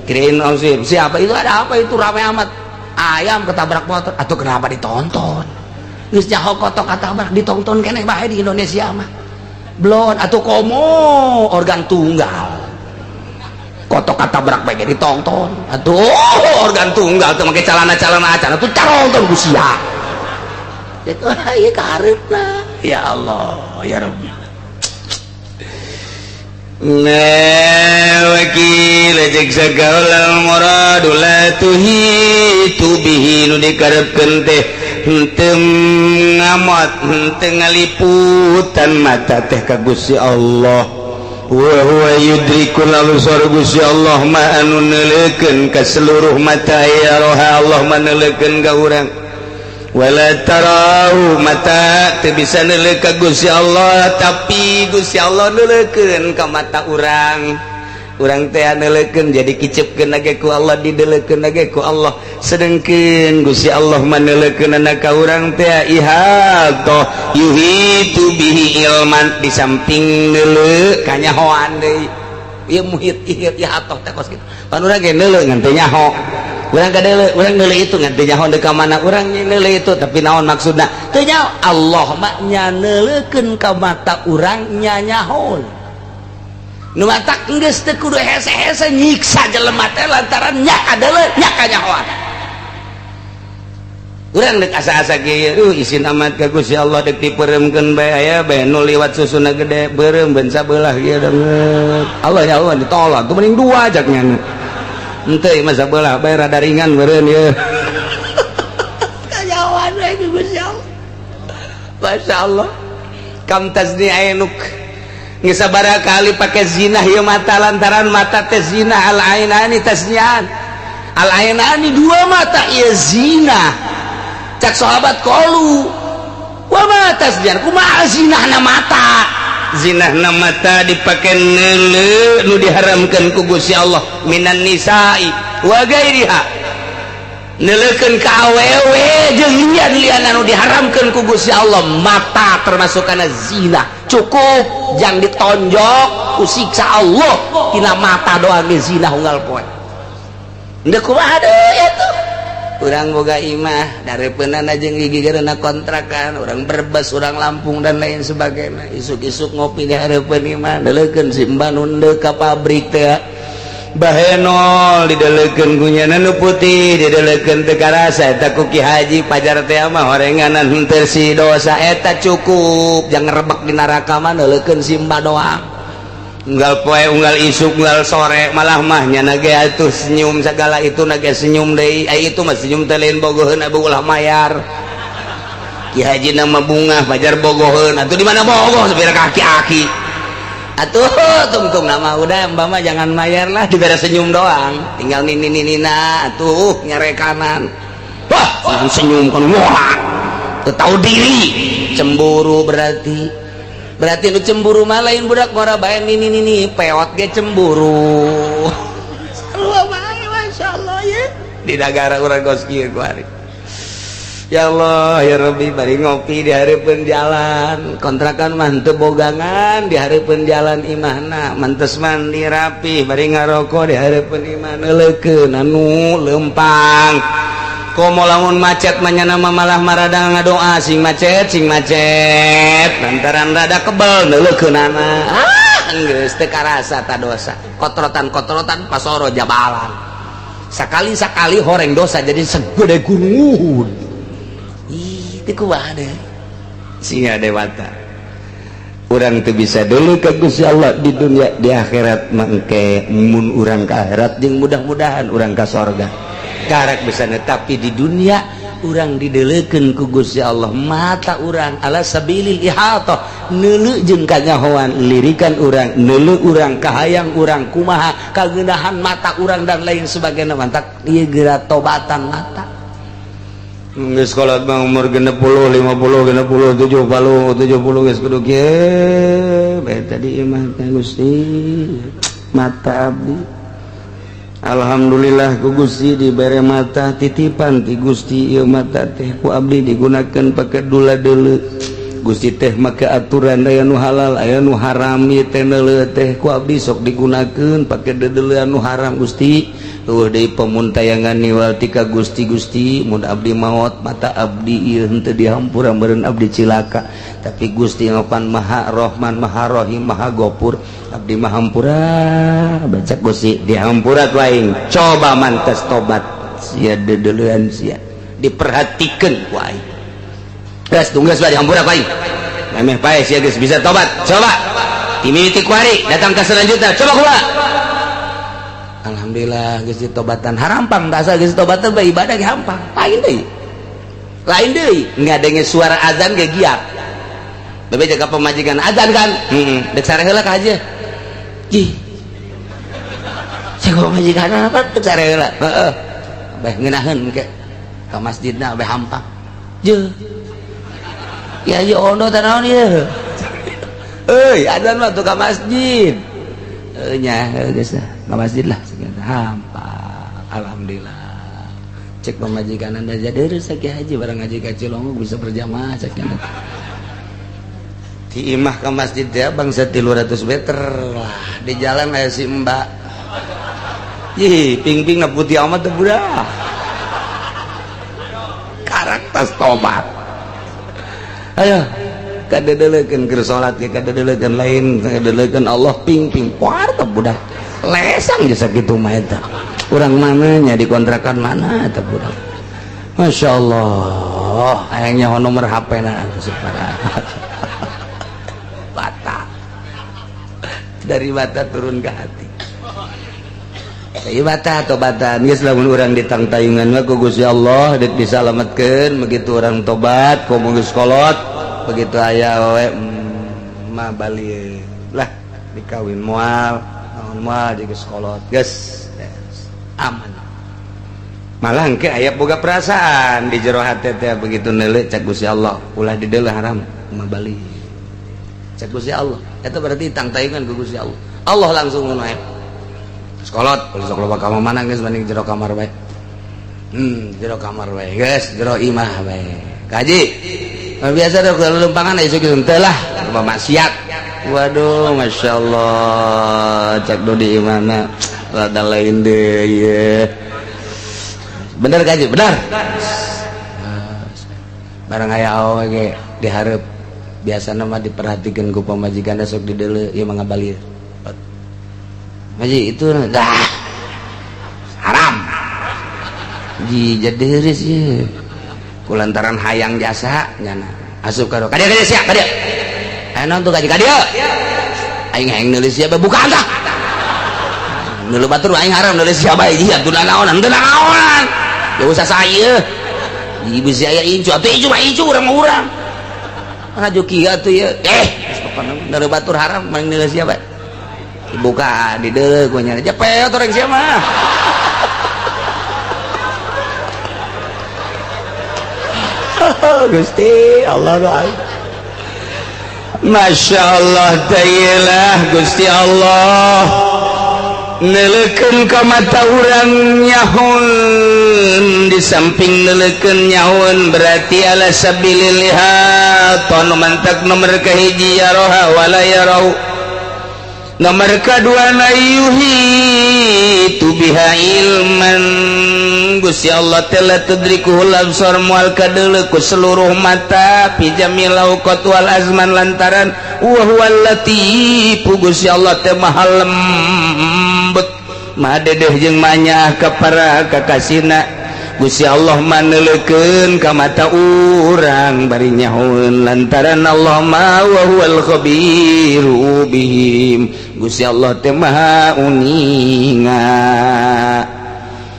kirain siapa itu ada apa itu ramai amat ayam ketabrak motor atau kenapa ditonton geus nyaho kotok katabrak ditonton keneh bae di Indonesia mah blon atau komo organ tunggal kotok katabrak bae ditonton atuh organ tunggal teu make calana-calana acan atuh caronton ku sia itu ieu kareupna ya Allah ya Rabbi wakil cek sagaulal muradu la tuhitu bihi nu dikarepkeun teh henteu ngamot henteu ngaliputan mata teh ka Gusti Allah wa huwa yudrikul absar Gusti Allah ma anu neuleukeun ka seluruh mata ya roha Allah maneulekeun ka urang wala tarau mata teu bisa neuleukeun ka Gusti Allah tapi Gusti Allah neuleukeun ka mata urang teh neuleukeun jadi kicepkeun lage ku Allah dideuleukeun lage ku Allah sedengkeun Gusti Allah maneuleukeunna ka urang teh ihata yuhitu bihi ilman di samping neuleu kanyahoan deui ieu muhit ihata teh kos kitu pan urang ge neuleu ngan teu nyaho urang kadeuleu urang neuleu itu ngan teu nyaho deuk ka mana urang neuleu itu tapi naon maksudna teu nyaho Allah mah nya neuleukeun ka mata urang nya nyahoon nu mata geus teu kudu hese-hese nyiksa jelema teh lantaran nya kadeuleu nya kanyahoan urang deuk asa-asa kieu isin amat ka Gusti Allah deuk dipeuremkeun bae aya bae nu liwat susuna gede beureum beun sabelah kieu deungeut Allah ya Allah ditolak tuh mending dua jak nya henteu mah sabelah bae rada ringan beureun ieu kanyahoan bae ku Gusti Allah masyaallah kam tazni ainuk geus sabaraha kali pake zina ieu mata lantaran mata teh zina al ainani tasnian al ainani dua mata ieu zina cak sahabat qalu wa ma tasnian kumaha zinahna mata dipake neuleu nu diharamkeun ku Gusti Allah minan nisa'i wa gairiha neuleukeun ka awewe jeung lian-lian anu diharamkeun ku Gusti Allah mata termasuk kana zina cukup jangan ditonjok ku siksa Allah tina mata doang ge zina unggal poe ndeu kumaha deui atuh urang boga imah darepeunana jeung gigigeurna kontrakan urang Brebes urang Lampung dan lain sebagainya isuk-isuk ngopi di hareupeun imah neuleukeun si mbah nu ndeu ka pabrik teh bahenol dideleukeun kunyana nu putih dideleukeun teu karasa eta ku Ki Haji pajar teh mah horenganan henteu si dosa eta cukup jang ngerebek di neraka mah neuleukeun si mbah doang unggal poe unggal isuk unggal sore malah mah nya ge atuh senyum segala itu nage senyum deui ai itu mah senyum teh lain bogoheun abu ulah mayar Ki Haji nama bunga pajar bogoheun atuh di mana bogoh sabira kaki-aki atuh tungtung nama udah mbak mah jangan mayar lah diberi senyum doang tinggal nina atuh nyarekanan wah senyum kan wah tahu diri cemburu berarti nu cemburu mah lain budak ngora bae nini peot ge cemburu sarua bae masyaallah ya di negara urang kos kieu kuari ya Allah ya Rabbi bari ngopi di hareupeun jalan kontrakan mah teu bogangan di hareupeun jalan imahna mantes mandi rapi bari ngaroko di hareupeun imah neuleukeun anu leumpang komo lamun macet mah nya nama malah marada ngadoa sing macet lantaran rada kebal neuleukeunana geus teu karasa ta dosa kotrotan-kotrotan pasoro jabalan sakali-sakali horeng dosa jadi segede gunung ih teu kumaha deui sia dewata urang teu bisa dulu ka Gusti Allah di dunia di akhirat mangke mun urang ka akhirat jeung mudah-mudahan urang ka sorga karak bisa tapi di dunia urang didelekeun ku Gusti Allah mata urang ala sabilil ihatah neuleuh jeung kanyahoan lirikan urang neuleuh urang kahayang urang kumaha kageunahan mata urang dan lain sebagainya mantak ieu geura tobatan mata geus kolot mah umur 60 50 60 70 geus kudu kieu bae tadi imah Gusti mata abdi alhamdulillah ku Gusti dibere mata titipan ti Gusti ieu mata teh ku abdi digunakeun pake dula deuleu Gusti teh make aturan aya nu halal aya nu haram ieu teh neuleuh teh ku abdi sok digunakeun pake deuleu anu haram Gusti eueuh deui pamuntayangan niwal ti ka Gusti mun abdi maot mata abdi ieu henteu dihampura meureun abdi cilaka tapi Gusti ngopan Maha Rahman Maha Rahim Maha Ghafur abdi mah hampura baca Gusti dihampura ku aing coba mantes tobat sia deuleuan sia diperhatikeun ku aing geus tunggeus bae dihampura ku aing emeh pae sia geus bisa tobat coba timiti ku hari datang ka selanjutnya coba kumaha alhamdulillah geus ditobatan harampang da asa geus tobatan bae ibadah ge hampang lain deui ngadenge suara azan ge giat bebe jaga pemajikan azan kan dek sare heula ka aja ji jaga pemajikan apa dek sare heula heeh beh ngeunaheun ke ka masjidna beh hampang je ya je ono teh naon ieu euy azan mah tuh ka masjid nya geus ka masjid lah sekian hampang alhamdulillah cek pemajikan anda jadi rezeki haji barang ngaji ka Cilongok bisa berjamaah sekian di imah ke masjid ya bangsa 300 meter lah di jalan aya si mbak ping-ping na putih amat tuh budak karak tas tobat ayo kadedelekeun keur salat ge kadedelekeun lain kadedelekeun Allah ping-ping puar teh budak lesang geus sakitu mah eta urang mananya di kontrakan mana eta budak Masya Allah ayangnya nomor HP na dari mata turun ke hati dari mata tobatan geus lamun urang ditangtayungan mah ku Gusti Allah dek disalametkeun begitu orang tobat komo geus kolot begitu aya we mah bali lah dikawin moal naon moal geus kolot geus aman malah engke aya boga perasaan di jero hate teh begitu neuleuh cak Gusti Allah ulah di deuleu haram mah bali cak Gusti Allah itu berarti tangtayungan ke Gusti Allah Allah langsung ngono ae sekolot sok loba ka mana geus banding jero kamar bae jero kamar bae geus jero imah bae kaji biasa deh kalau lempangan isu gitu teh lah loba maksiat waduh Masya Allah cak do di imana rada lain deh ya bener kaji bener barang aya awe ge dihareup biasa nama diperhatikan ku pemajikan sok di deuleu ieu mah ngabalir maji itu dah haram ji jadi heureus ieu kulantaran hayang jasa nyana asup ka kadia sia kadia aya naon tuh kaji kadia aing hayang neulis sia buka anta neuleuh batur aing haram neulis sia bae ieu teu naonan ya usah saya ibu saya incu atuh incu mah incu urang aju kieu atuh ya neuleuh batur haram mending neulis sia bae dibuka di deuleu ku nya jepeot orang sia mah Gusti Allah doa Masya Allah ta'ilah Gusti Allah neleukeun ka mata urang nyahun di samping neleukeun nyahun berarti ala sabilil lihat anu mantak nomor kahiji yaroha wala yarau nomor kadua na yuhi tu biha ilman Gusti Allah telah tudrikuhul absar mual kadeuleu ku seluruh mata fi jamil awqat wal azman lantaran wa huwal latif Gusti Allah teh maha lembut maha dedeh jeung manyah ka para kakasina Gusti Allah maneulekeun ka mata urang bari nyahoeun lantaran Allah ma wa huwal khabiru bihim Gusti Allah teh maha uninga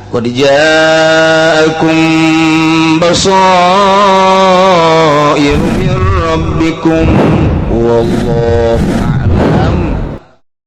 qad ja'akum basairu min rabbikum wallahu a'lam